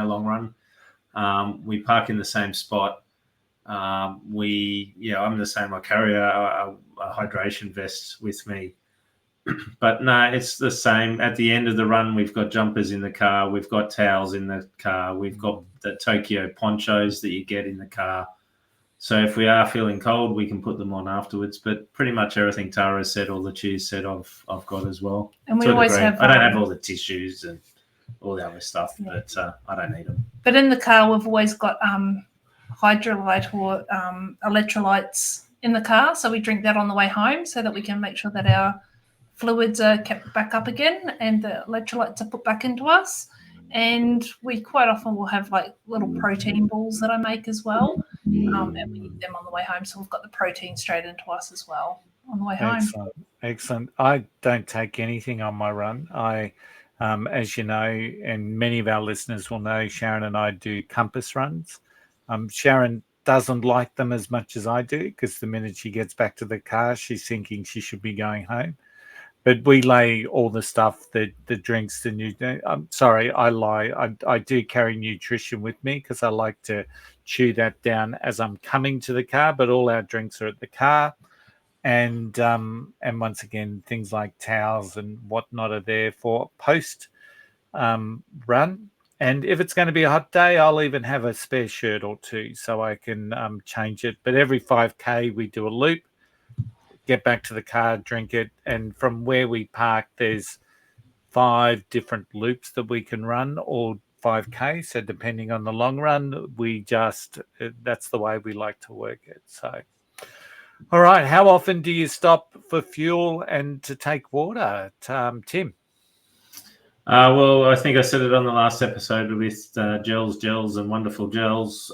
long run. We park in the same spot. I'm the same. I carry a hydration vest with me. But no, it's the same. At the end of the run, we've got jumpers in the car. We've got towels in the car. We've got the Tokyo ponchos that you get in the car. So if we are feeling cold, we can put them on afterwards. But pretty much everything Tara said, all the cheese said, I've got as well. And we always have. I don't have all the tissues and all the other stuff, but I don't need them. But in the car, we've always got hydrolyte or electrolytes in the car, so we drink that on the way home, so that we can make sure that our fluids are kept back up again and the electrolytes are put back into us. And we quite often will have like little protein balls that I make as well, and we eat them on the way home, so we've got the protein straight into us as well on the way home. Excellent. I don't take anything on my run. I as you know, and many of our listeners will know, Sharon and I do compass runs. Sharon doesn't like them as much as I do, because the minute she gets back to the car, she's thinking she should be going home. But we lay all the stuff, the drinks, the new. I'm sorry, I lie. I do carry nutrition with me because I like to chew that down as I'm coming to the car. But all our drinks are at the car, and once again, things like towels and whatnot are there for post run. And if it's going to be a hot day, I'll even have a spare shirt or two so I can change it. But every 5K we do a loop. Get back to the car, drink it, and from where we park, there's 5 different loops that we can run, all 5K. So depending on the long run, that's the way we like to work it. So, all right, how often do you stop for fuel and to take water, Tim? Well, I think I said it on the last episode with gels, and wonderful gels.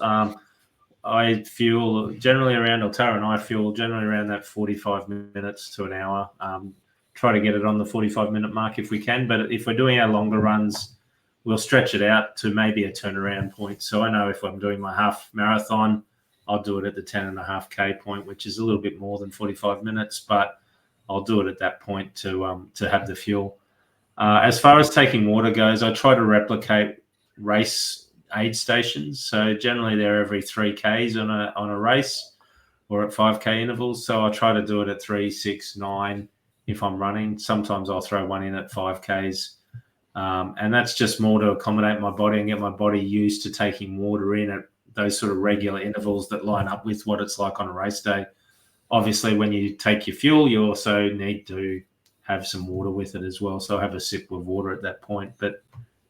I fuel generally around, or Tara and I fuel generally around that 45 minutes to an hour. Try to get it on the 45-minute mark if we can. But if we're doing our longer runs, we'll stretch it out to maybe a turnaround point. So I know if I'm doing my half marathon, I'll do it at the 10.5K point, which is a little bit more than 45 minutes, but I'll do it at that point to have the fuel. As far as taking water goes, I try to replicate race aid stations. So generally they're every 3Ks on a race or at 5K intervals. So I try to do it at 3, 6, 9 if I'm running. Sometimes I'll throw one in at 5Ks. And that's just more to accommodate my body and get my body used to taking water in at those sort of regular intervals that line up with what it's like on a race day. Obviously, when you take your fuel, you also need to have some water with it as well. So I have a sip of water at that point. But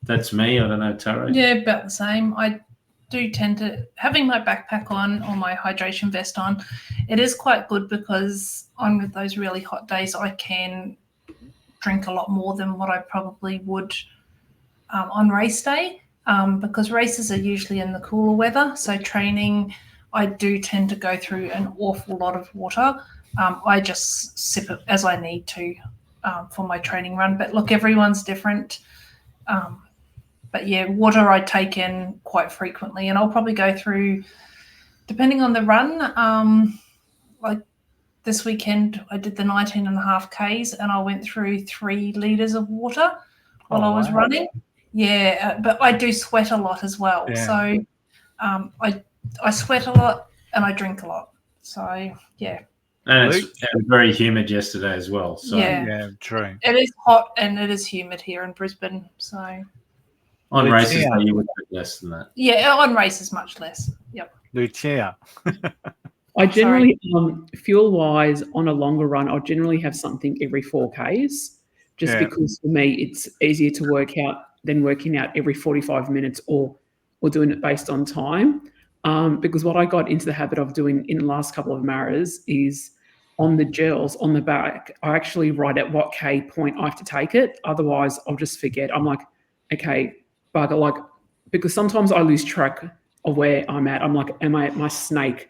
that's me. I don't know, Tara. Yeah, about the same. I do tend to, having my backpack on or my hydration vest on, it is quite good because on those really hot days, I can drink a lot more than what I probably would on race day, because races are usually in the cooler weather. So training, I do tend to go through an awful lot of water. I just sip it as I need to for my training run. But look, everyone's different. But yeah, water I take in quite frequently, and I'll probably go through, depending on the run, like this weekend I did the 19.5 Ks and I went through 3 litres of water while I was running. Yeah, but I do sweat a lot as well. Yeah. So I sweat a lot and I drink a lot. So, yeah. And it's very humid yesterday as well. So yeah, true. It is hot and it is humid here in Brisbane. So on races, you would do less than that. Yeah, on races, much less. Yep. Lucia. I generally, fuel-wise, on a longer run, I'll generally have something every 4Ks, just because for me it's easier to work out than working out every 45 minutes or doing it based on time. Because what I got into the habit of doing in the last couple of maras is on the gels on the back, I actually write at what K point I have to take it. Otherwise, I'll just forget. I'm like, okay, bugger, like, because sometimes I lose track of where I'm at. I'm like, am I at my snake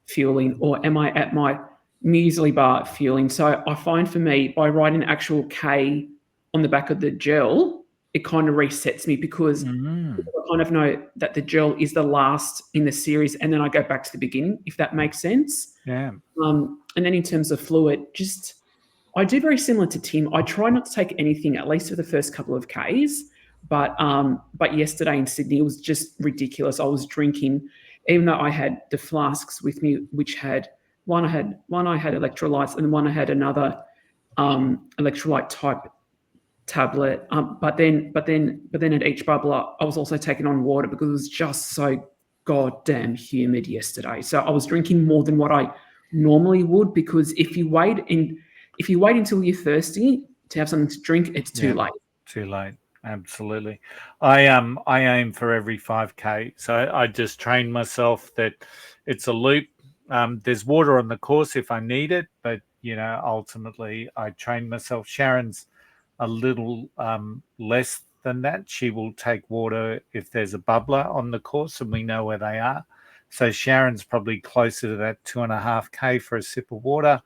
fueling or am I at my muesli bar feeling. So I find for me, by writing actual K on the back of the gel, it kind of resets me because I kind of know that the gel is the last in the series, and then I go back to the beginning, if that makes sense. Yeah. And then in terms of fluid, I do very similar to Tim. I try not to take anything, at least for the first couple of Ks. But yesterday in Sydney, it was just ridiculous. I was drinking, even though I had the flasks with me, which had one I had electrolytes, and one I had another electrolyte type tablet. But then at each bubbler, I was also taking on water because it was just so goddamn humid yesterday. So I was drinking more than what I normally would, because if you wait until you're thirsty to have something to drink, it's too late. Too late. Absolutely. I aim for every 5K. So I just train myself that it's a loop. There's water on the course if I need it, but ultimately I train myself. Sharon's a little less than that. She will take water if there's a bubbler on the course and we know where they are. So Sharon's probably closer to that 2.5K for a sip of water.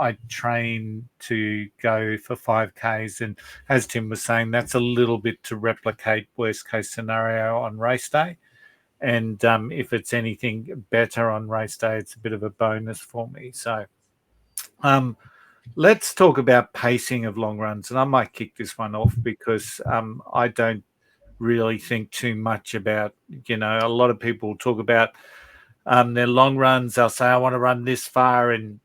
I train to go for 5Ks, and as Tim was saying, that's a little bit to replicate worst case scenario on race day. And if it's anything better on race day, it's a bit of a bonus for me. So let's talk about pacing of long runs, and I might kick this one off because I don't really think too much about, a lot of people talk about their long runs. They'll say, I want to run this far in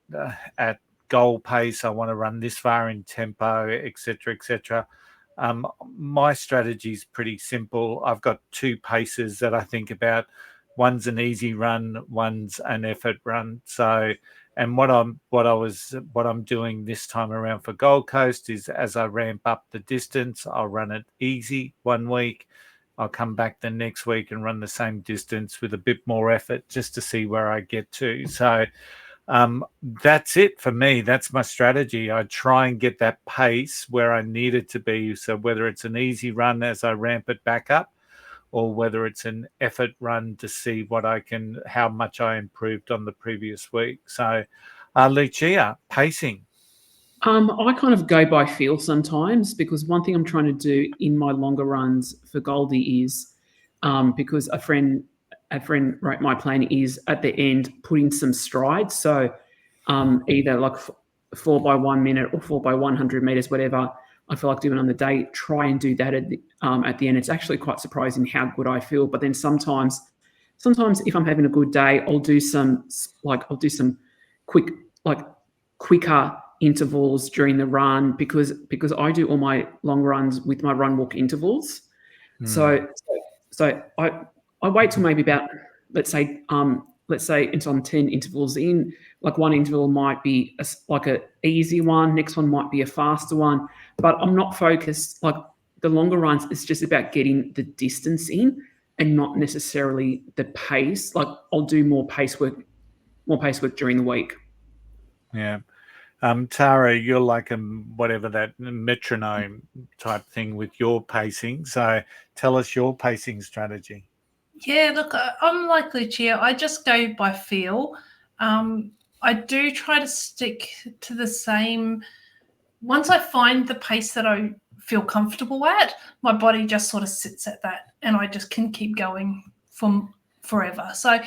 at goal pace, I want to run this far in tempo, etc., etc. My strategy is pretty simple. I've got two paces that I think about. One's an easy run, one's an effort run. So, and what I'm doing this time around for Gold Coast is, as I ramp up the distance, I'll run it easy 1 week. I'll come back the next week and run the same distance with a bit more effort just to see where I get to. So that's it for me. That's my strategy. I try and get that pace where I need it to be. So whether it's an easy run as I ramp it back up, or whether it's an effort run to see how much I improved on the previous week. So Lucia, pacing. I kind of go by feel sometimes, because one thing I'm trying to do in my longer runs for Goldie is, because a friend wrote my plan, is at the end putting some strides. So either like 4 by 1 minute or 4 by 100 meters, whatever I feel like doing on the day, try and do that at the end. It's actually quite surprising how good I feel. But then sometimes if I'm having a good day, I'll do some quicker intervals during the run, because I do all my long runs with my run walk intervals. So I wait till maybe about, let's say it's on 10 intervals in. Like one interval might be like an easy one, next one might be a faster one, but I'm not focused. Like the longer runs, it's just about getting the distance in and not necessarily the pace. Like I'll do more pace work during the week. Yeah. Tara, you're like whatever that metronome type thing with your pacing. So tell us your pacing strategy. Yeah, look, I'm like Lucia. I just go by feel. I do try to stick to the same. Once I find the pace that I feel comfortable at, my body just sort of sits at that, and I just can keep going from forever. So,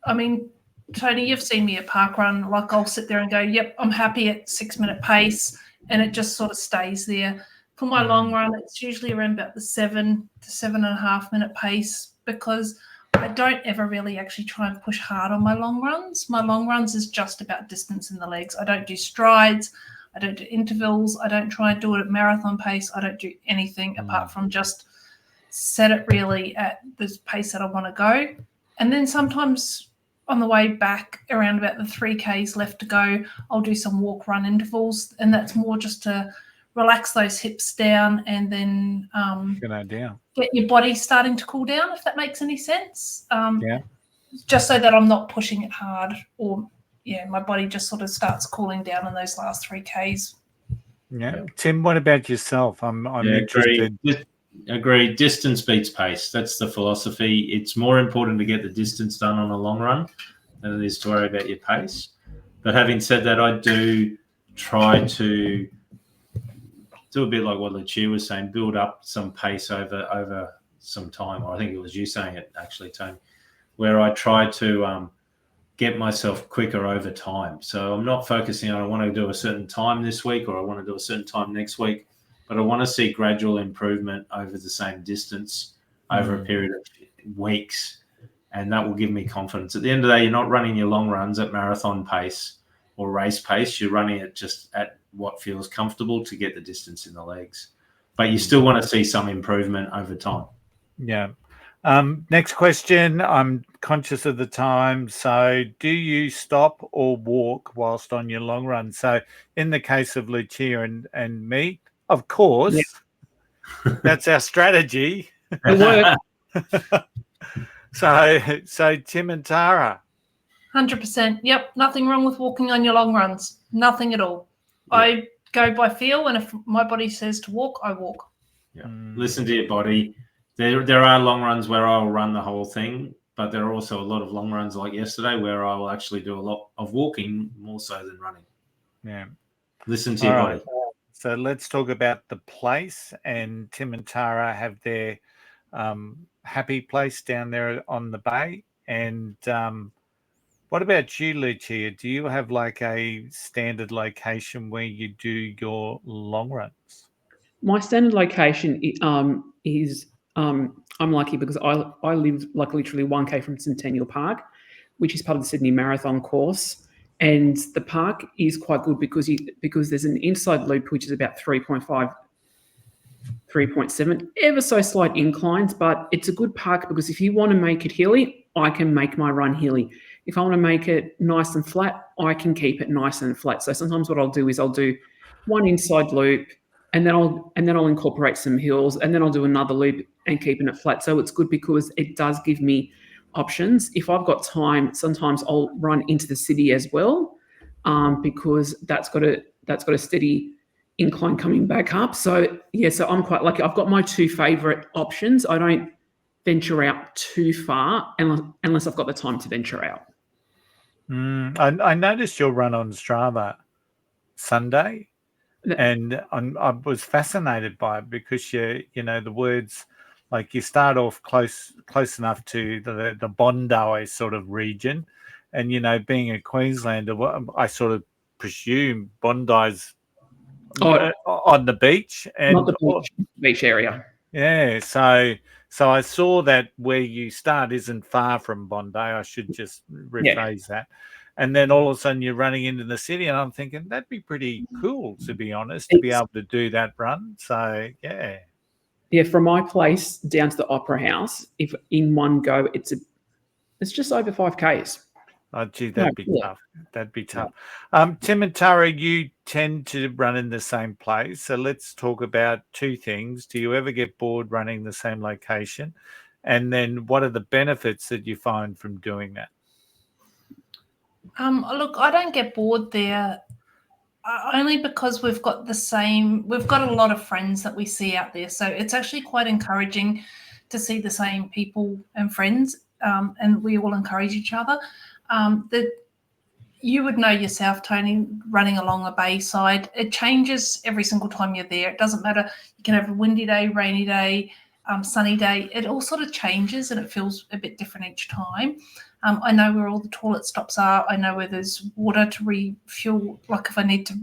I mean, Tony, you've seen me at parkrun. Like I'll sit there and go, yep, I'm happy at 6 minute pace, and it just sort of stays there. For my long run, it's usually around about the 7 to 7.5 minute pace, because I don't ever really actually try and push hard on my long runs. My long runs is just about distance in the legs. I don't do strides. I don't do intervals. I don't try and do it at marathon pace. I don't do anything apart from just set it really at the pace that I want to go. And then sometimes on the way back, around about the 3Ks left to go, I'll do some walk-run intervals, and that's more just to relax those hips down and then good idea. Get your body starting to cool down, if that makes any sense. Yeah. Just so that I'm not pushing it hard, or my body just sort of starts cooling down in those last 3Ks. Yeah. Tim, what about yourself? I'm interested. Agree. Distance beats pace. That's the philosophy. It's more important to get the distance done on a long run than it is to worry about your pace. But having said that, I do try to do a bit like what Lucia was saying, build up some pace over some time. Or I think it was you saying it actually, Tony, where I try to get myself quicker over time. So I'm not focusing on I want to do a certain time this week or I want to do a certain time next week, but I want to see gradual improvement over the same distance over a period of weeks. And that will give me confidence. At the end of the day, you're not running your long runs at marathon pace or race pace. You're running it just at what feels comfortable to get the distance in the legs. But you still want to see some improvement over time. Yeah. Next question. I'm conscious of the time. So do you stop or walk whilst on your long run? So in the case of Lucia and me, of course, that's our strategy. It worked. So Tim and Tara. 100%. Yep. Nothing wrong with walking on your long runs. Nothing at all. Yeah. I go by feel, and if my body says to walk, I walk. Yeah. Listen to your body. There are long runs where I'll run the whole thing, but there are also a lot of long runs like yesterday where I will actually do a lot of walking more so than running. Yeah. Listen to your body. So let's talk about the place. And Tim and Tara have their happy place down there on the bay. And what about you, Lucia? Do you have like a standard location where you do your long runs? My standard location is I'm lucky because I live like literally 1K from Centennial Park, which is part of the Sydney Marathon course. And the park is quite good because there's an inside loop, which is about 3.5, 3.7, ever so slight inclines, but it's a good park because if you want to make it hilly, I can make my run hilly. If I want to make it nice and flat, I can keep it nice and flat. So sometimes what I'll do is I'll do one inside loop, and then I'll incorporate some hills, and then I'll do another loop and keeping it flat. So it's good because it does give me options. If I've got time, sometimes I'll run into the city as well, because that's got a steady incline coming back up. So yeah, so I'm quite lucky. I've got my two favorite options. I don't venture out too far unless I've got the time to venture out. I noticed your run on Strava Sunday, and I was fascinated by it because you know the words, like you start off close enough to the Bondi sort of region, and you know, being a Queenslander, I sort of presume Bondi's on the beach, and not the beach area. Yeah, so I saw that where you start isn't far from Bondi. I should just rephrase that. And then all of a sudden you're running into the city, and I'm thinking that'd be pretty cool, to be honest, to be able to do that run. So yeah. Yeah, from my place down to the Opera House, if in one go, it's just over 5Ks. Oh, gee, that'd be tough. That'd be tough. Tim and Tara, you tend to run in the same place. So let's talk about two things. Do you ever get bored running the same location? And then what are the benefits that you find from doing that? Look, I don't get bored there only because we've got a lot of friends that we see out there. So it's actually quite encouraging to see the same people and friends, and we all encourage each other. That you would know yourself, Tony, running along a bayside, it changes every single time you're there. It doesn't matter. You can have a windy day, rainy day, sunny day. It all sort of changes and it feels a bit different each time. I know where all the toilet stops are. I know where there's water to refuel, like if I need to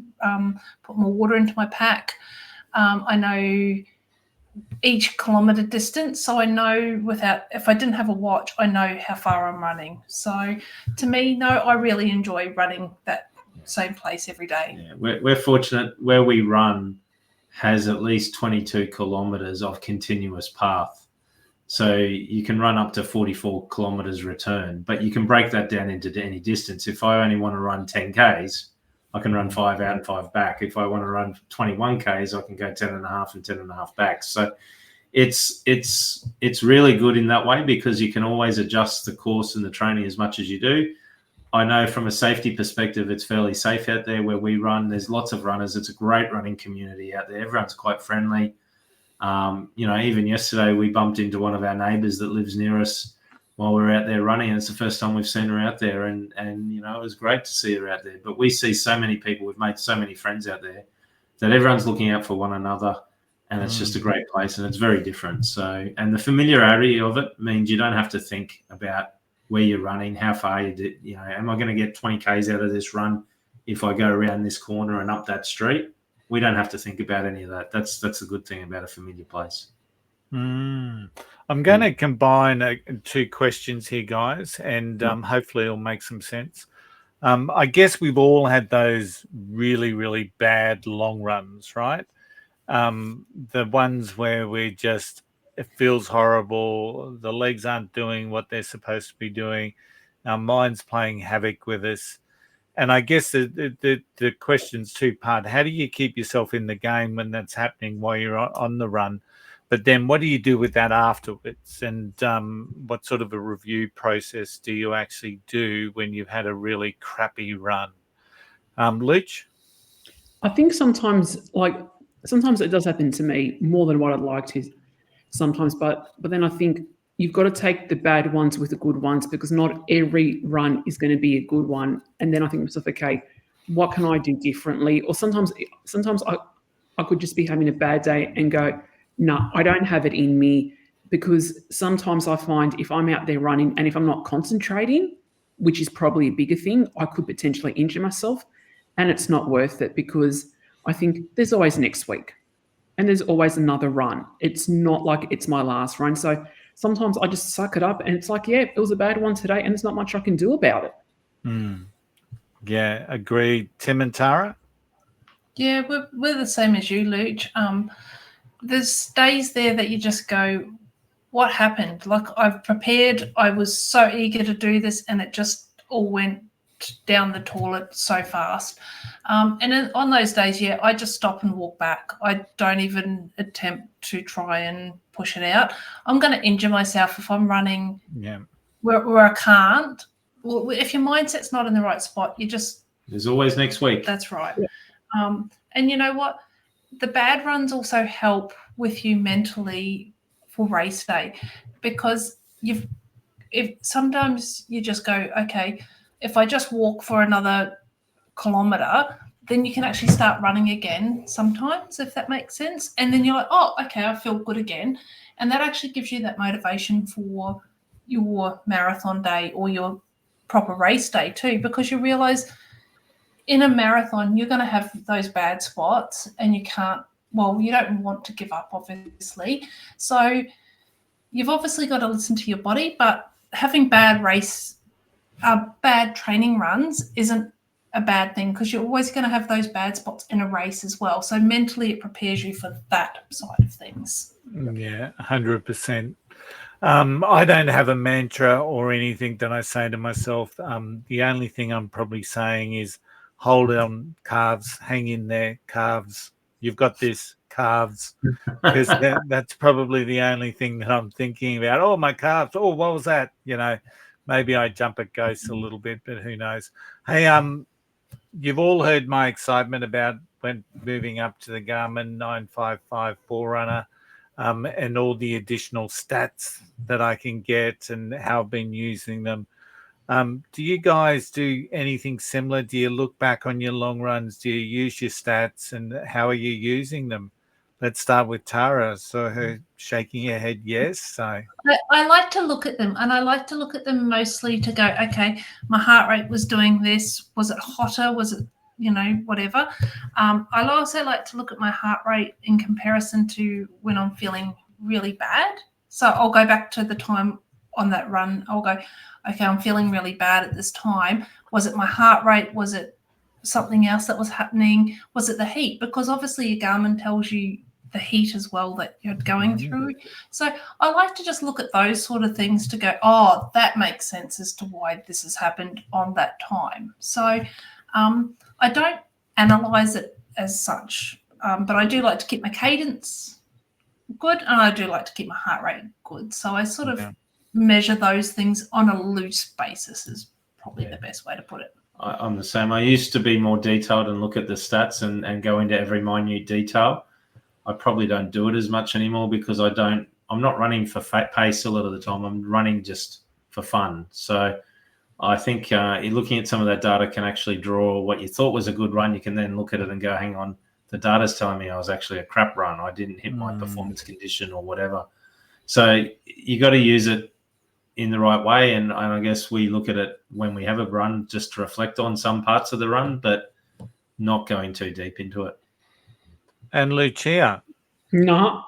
put more water into my pack. I know each kilometre distance, so I know if I didn't have a watch, I know how far I'm running. So to me, no, I really enjoy running that same place every day. Yeah, we're fortunate where we run has at least 22 kilometres of continuous path. So you can run up to 44 kilometres return, but you can break that down into any distance. If I only want to run 10 Ks, I can run 5 out and 5 back. If I want to run 21 Ks, I can go 10 and a half and 10 and a half back. So it's really good in that way because you can always adjust the course and the training as much as you do. I know from a safety perspective, it's fairly safe out there where we run. There's lots of runners. It's a great running community out there. Everyone's quite friendly. Even yesterday we bumped into one of our neighbours that lives near us while we're out there running. And it's the first time we've seen her out there, and you know, it was great to see her out there. But we see so many people, we've made so many friends out there that everyone's looking out for one another, and it's just a great place, and it's very different. So, and the familiarity of it means you don't have to think about where you're running, how far you did, you know, am I going to get 20 Ks out of this run if I go around this corner and up that street? We don't have to think about any of that. That's a good thing about a familiar place. I'm going to combine two questions here, guys, and hopefully it'll make some sense. I guess we've all had those really, really bad long runs, right? The ones where it feels horrible. The legs aren't doing what they're supposed to be doing. Our mind's playing havoc with us. And I guess the question's two-part. How do you keep yourself in the game when that's happening while you're on the run? But then what do you do with that afterwards? And what sort of a review process do you actually do when you've had a really crappy run? Luch? I think sometimes it does happen to me more than what I'd like to sometimes, but then I think you've got to take the bad ones with the good ones, because not every run is going to be a good one. And then I think to myself, okay, what can I do differently? Or sometimes I could just be having a bad day and go, no, I don't have it in me, because sometimes I find if I'm out there running and if I'm not concentrating, which is probably a bigger thing, I could potentially injure myself, and it's not worth it, because I think there's always next week and there's always another run. It's not like it's my last run. So sometimes I just suck it up and it's like, yeah, it was a bad one today and there's not much I can do about it. Yeah, agreed. Tim and Tara? Yeah, we're the same as you, Luch. There's days there that you just go, what happened? Like, I've prepared, I was so eager to do this, and it just all went down the toilet so fast. And on those days, yeah, I just stop and walk back. I don't even attempt to try and push it out. I'm going to injure myself if I'm running where I can't. Well, if your mindset's not in the right spot, there's always next week. That's right. Yeah. And you know what? The bad runs also help with you mentally for race day, because if sometimes you just go, okay, if I just walk for another kilometre, then you can actually start running again sometimes, if that makes sense. And then you're like, oh, okay, I feel good again. And that actually gives you that motivation for your marathon day or your proper race day too, because you realise in a marathon, you're going to have those bad spots and you don't want to give up, obviously. So you've obviously got to listen to your body, but having bad training runs isn't a bad thing, because you're always going to have those bad spots in a race as well. So mentally it prepares you for that side of things. Yeah, 100%. I don't have a mantra or anything that I say to myself. The only thing I'm probably saying is, hold on, calves, hang in there, calves. You've got this, calves. Because that's probably the only thing that I'm thinking about. Oh, my calves. Oh, what was that? You know, maybe I jump at ghosts a little bit, but who knows? Hey, you've all heard my excitement about when moving up to the Garmin 955 Forerunner, and all the additional stats that I can get and how I've been using them. Do you guys do anything similar? Do you look back on your long runs? Do you use your stats, and how are you using them? Let's start with Tara. So her shaking her head yes. So I like to look at them, and I like to look at them mostly to go, okay, my heart rate was doing this. Was it hotter? Was it, whatever? I also like to look at my heart rate in comparison to when I'm feeling really bad. So I'll go back to the time on that run. I'll go, okay, I'm feeling really bad at this time. Was it my heart rate? Was it something else that was happening? Was it the heat? Because obviously your Garmin tells you the heat as well that you're going through. So I like to just look at those sort of things to go, oh, that makes sense as to why this has happened on that time. So I don't analyze it as such, but I do like to keep my cadence good, and I do like to keep my heart rate good. So I sort of measure those things on a loose basis is probably the best way to put it. I'm the same. I used to be more detailed and look at the stats and go into every minute detail. I probably don't do it as much anymore, because I'm not running for pace a lot of the time. I'm running just for fun. So I think you're looking at some of that data can actually draw what you thought was a good run. You can then look at it and go, hang on, the data's telling me I was actually a crap run. I didn't hit my performance condition or whatever. So you got to use it in the right way. And I guess we look at it when we have a run just to reflect on some parts of the run, but not going too deep into it. And Lucia. No.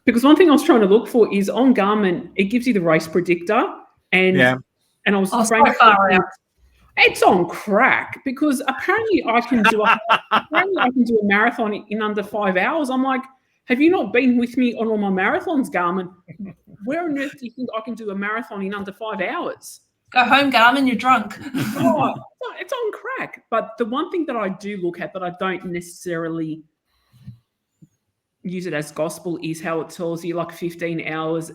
Because one thing I was trying to look for is on Garmin, it gives you the race predictor, and I was so far out. It's on crack because apparently I can do a marathon in under 5 hours. I'm like, have you not been with me on all my marathons, Garmin? Where on earth do you think I can do a marathon in under 5 hours? Go home, Garmin, you're drunk. Oh, it's on crack. But the one thing that I do look at, but I don't necessarily use it as gospel, is how it tells you like 15 hours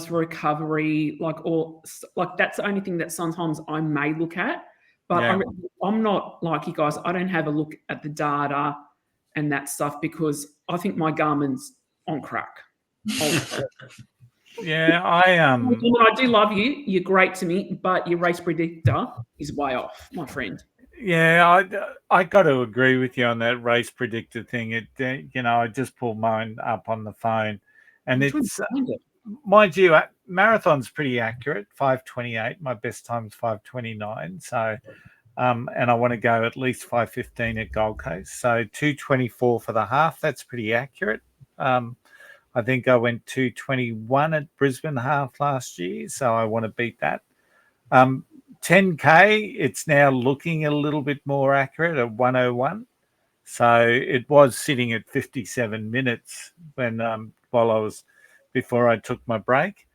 for recovery, that's the only thing that sometimes I may look at. But I'm not like you guys. I don't have a look at the data and that stuff because I think my Garmin's on crack. Yeah, I do love you. You're great to me, but your race predictor is way off, my friend. Yeah, I got to agree with you on that race predictor thing. I just pulled mine up on the phone, and it's mind you, marathon's pretty accurate. 5:28. My best time's 5:29. So, and I want to go at least 5:15 at Gold Coast. So 2:24 for the half. That's pretty accurate. I think I went 2:21 at Brisbane half last year, so I want to beat that. 10K, it's now looking a little bit more accurate at 1:01. So it was sitting at 57 minutes when before I took my break.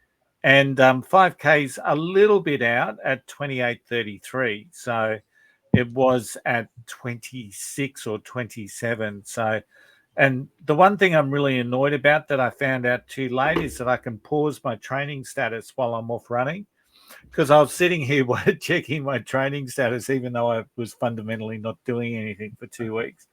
And 5K's a little bit out at 28:33. So it was at 26 or 27. So, and the one thing I'm really annoyed about that I found out too late is that I can pause my training status while I'm off running, because I was sitting here checking my training status, even though I was fundamentally not doing anything for 2 weeks.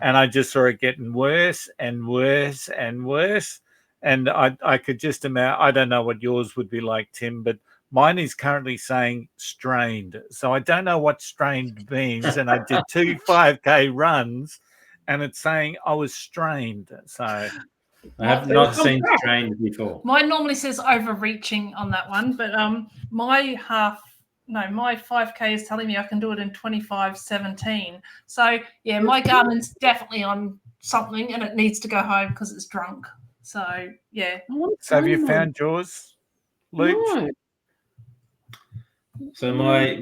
And I just saw it getting worse and worse and worse. And I could just imagine, I don't know what yours would be like, Tim, but mine is currently saying strained. So I don't know what strained means. And I did 2 5K runs, and it's saying I was strained. So I have not seen strained before. Mine normally says overreaching on that one, but my 5K is telling me I can do it in 25:17. So yeah, my Garmin's definitely on something, and it needs to go home because it's drunk. So yeah. So have you found yours, Luke? No. So my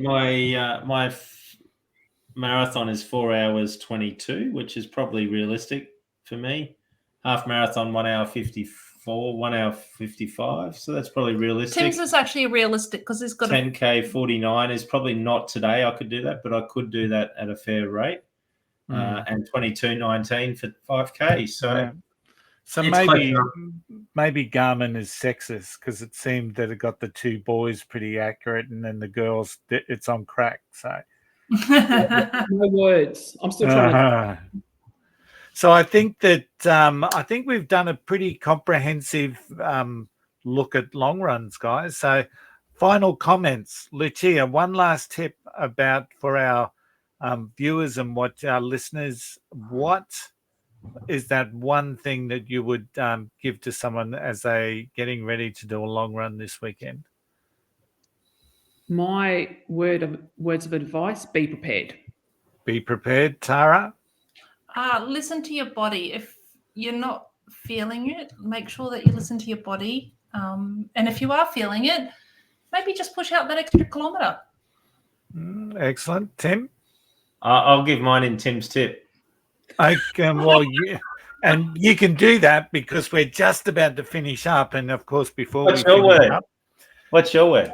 marathon is 4 hours 22, which is probably realistic for me. Half marathon 1 hour 54, 1 hour 55. So that's probably realistic. Tim's is actually realistic because he's got 10K 49 is probably not today. I could do that, but I could do that at a fair rate. And 22:19 for 5K. So maybe Garmin is sexist because it seemed that it got the 2 boys pretty accurate, and then the girls, it's on crack. So no words. I'm still trying to. So I think that we've done a pretty comprehensive look at long runs, guys. So final comments, Lucia. One last tip for our viewers and what our listeners. What is that one thing that you would give to someone as they getting ready to do a long run this weekend? My words of advice: be prepared. Be prepared, Tara. Listen to your body. If you're not feeling it, make sure that you listen to your body. And if you are feeling it, maybe just push out that extra kilometre. Excellent. Tim? I'll give mine in Tim's tip. And you can do that because we're just about to finish up. And, of course, before What's your word? What's your word?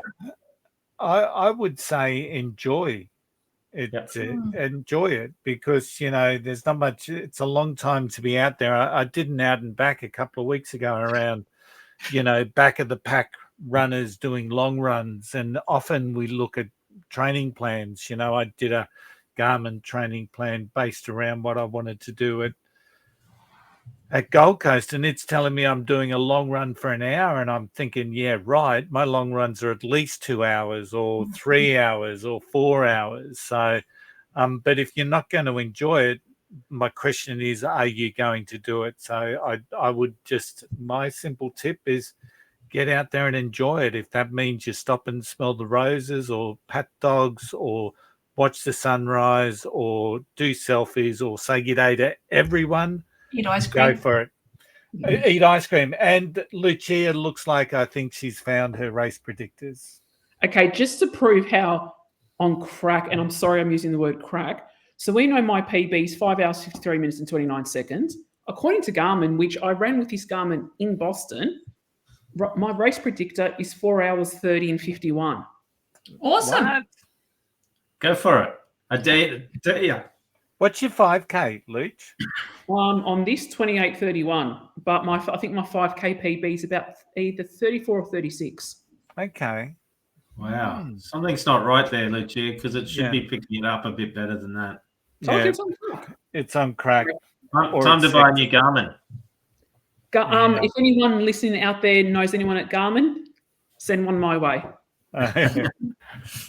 I would say enjoy. Enjoy it because, there's not much. It's a long time to be out there. I did an out and back a couple of weeks ago around, back of the pack runners doing long runs. And often we look at training plans. I did a Garmin training plan based around what I wanted to do at at Gold Coast, and it's telling me I'm doing a long run for an hour, and I'm thinking, yeah, right. My long runs are at least 2 hours or 3 hours or 4 hours. So, but if you're not going to enjoy it, my question is, are you going to do it? So I would just, my simple tip is get out there and enjoy it. If that means you stop and smell the roses or pat dogs or watch the sunrise or do selfies or say good day to everyone, Eat ice go cream. for it. Eat ice cream. And Lucia looks like I think she's found her race predictors. Okay, just to prove how on crack, and I'm sorry I'm using the word crack. So we know my PB is 5 hours, 53 minutes, and 29 seconds. According to Garmin, which I ran with this Garmin in Boston, my race predictor is 4 hours, 30 and 51. Awesome. What? Go for it. I dare you. What's your 5K, Luch? On this 28:31, but I think my 5K PB is about either 34 or 36. Okay. Wow. Something's not right there, Lucia, because it should Yeah. be picking it up a bit better than that. So Yeah, it's on track. it's on crack. Or Time it's to buy a sexy. new Garmin. Yeah. If anyone listening out there knows anyone at Garmin, send one my way.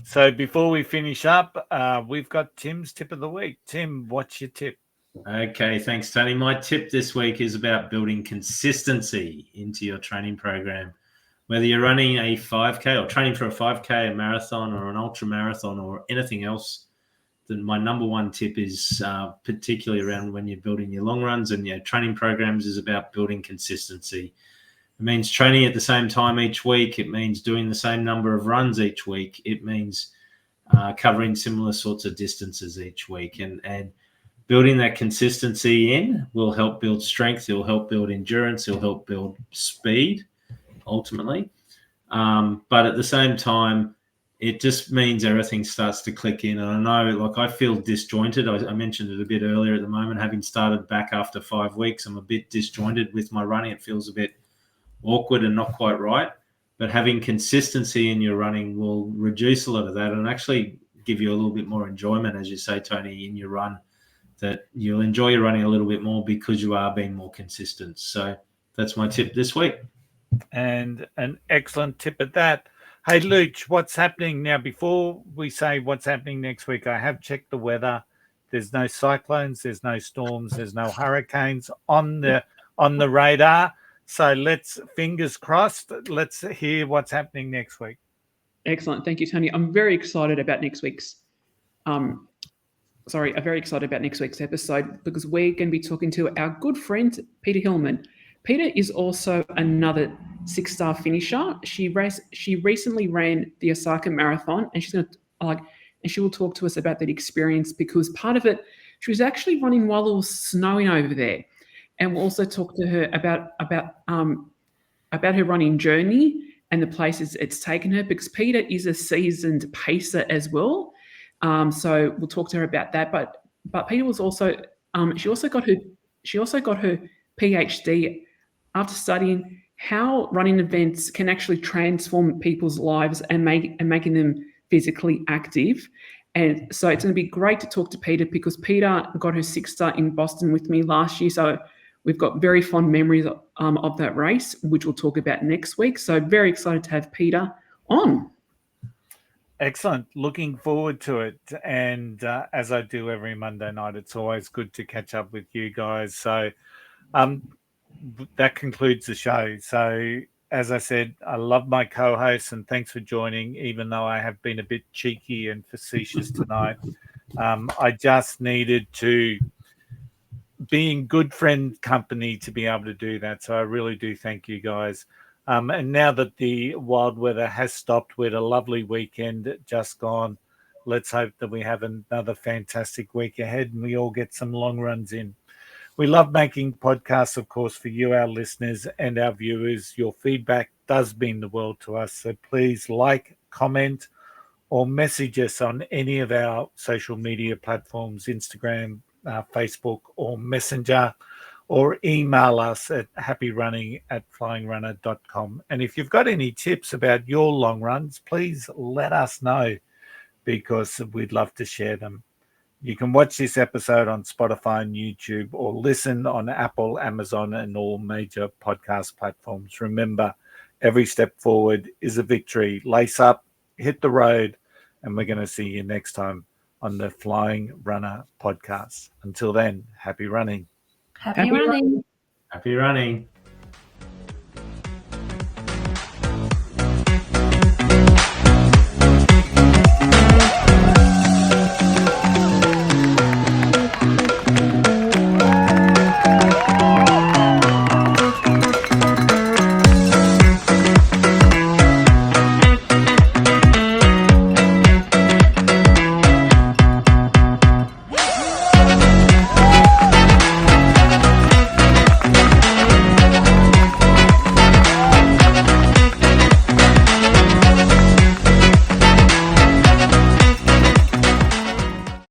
So before we finish up, we've got Tim's tip of the week. Tim, what's your tip? Okay, thanks, Tony. My tip this week is about building consistency into your training program. Whether you're running a 5K or training for a 5K, a marathon, or an ultra marathon, or anything else, then my number one tip is particularly around when you're building your long runs and your training programs is about building consistency. It means training at the same time each week. It means doing the same number of runs each week. It means covering similar sorts of distances each week. And building that consistency in will help build strength. It'll help build endurance. It'll help build speed, ultimately. But at the same time, it just means everything starts to click in. And I know, like, I feel disjointed. I mentioned it a bit earlier at the moment. Having started back after 5 weeks, I'm a bit disjointed with my running. It feels a bit awkward and not quite right. But having consistency in your running will reduce a lot of that and actually give you a little bit more enjoyment, as you say, Tony, in your run, that you'll enjoy your running a little bit more because you are being more consistent. So that's my tip this week. And an excellent tip at that. Hey, Luch, what's happening now? Before we say what's happening next week, I have checked the weather. There's no cyclones, there's no storms, there's no hurricanes on the radar. So let's, fingers crossed, let's hear what's happening next week. Excellent. Thank you, Tony. I'm very excited about next week's I'm very excited about next week's episode because we're going to be talking to our good friend, Peter Hillman. Peter is also another 6-star finisher. She recently ran the Osaka Marathon, and she's going to and she will talk to us about that experience because part of it, she was actually running while it was snowing over there, and we'll also talk to her about her running journey and the places it's taken her because Peter is a seasoned pacer as well. So we'll talk to her about that. But Peter was also she also got her PhD after studying how running events can actually transform people's lives and making them physically active. And so it's going to be great to talk to Peter because Peter got her 6-star in Boston with me last year. So we've got very fond memories of that race, which we'll talk about next week. So very excited to have Peter on. Excellent. Looking forward to it. And as I do every Monday night, it's always good to catch up with you guys. So that concludes the show. So as I said, I love my co-hosts and thanks for joining, even though I have been a bit cheeky and facetious tonight. I just needed to be in good friend company to be able to do that. So I really do thank you guys. And now that the wild weather has stopped, we had a lovely weekend just gone. Let's hope that we have another fantastic week ahead and we all get some long runs in. We love making podcasts, of course, for you, our listeners and our viewers. Your feedback does mean the world to us. So please like, comment, or message us on any of our social media platforms, Instagram, Facebook, or Messenger, or email us at happyrunning@flyingrunner.com. And if you've got any tips about your long runs, please let us know because we'd love to share them. You can watch this episode on Spotify and YouTube, or listen on Apple, Amazon, and all major podcast platforms. Remember, every step forward is a victory. Lace up, hit the road, and we're going to see you next time on the Flying Runr podcast. Until then, happy running. Happy running. Happy running.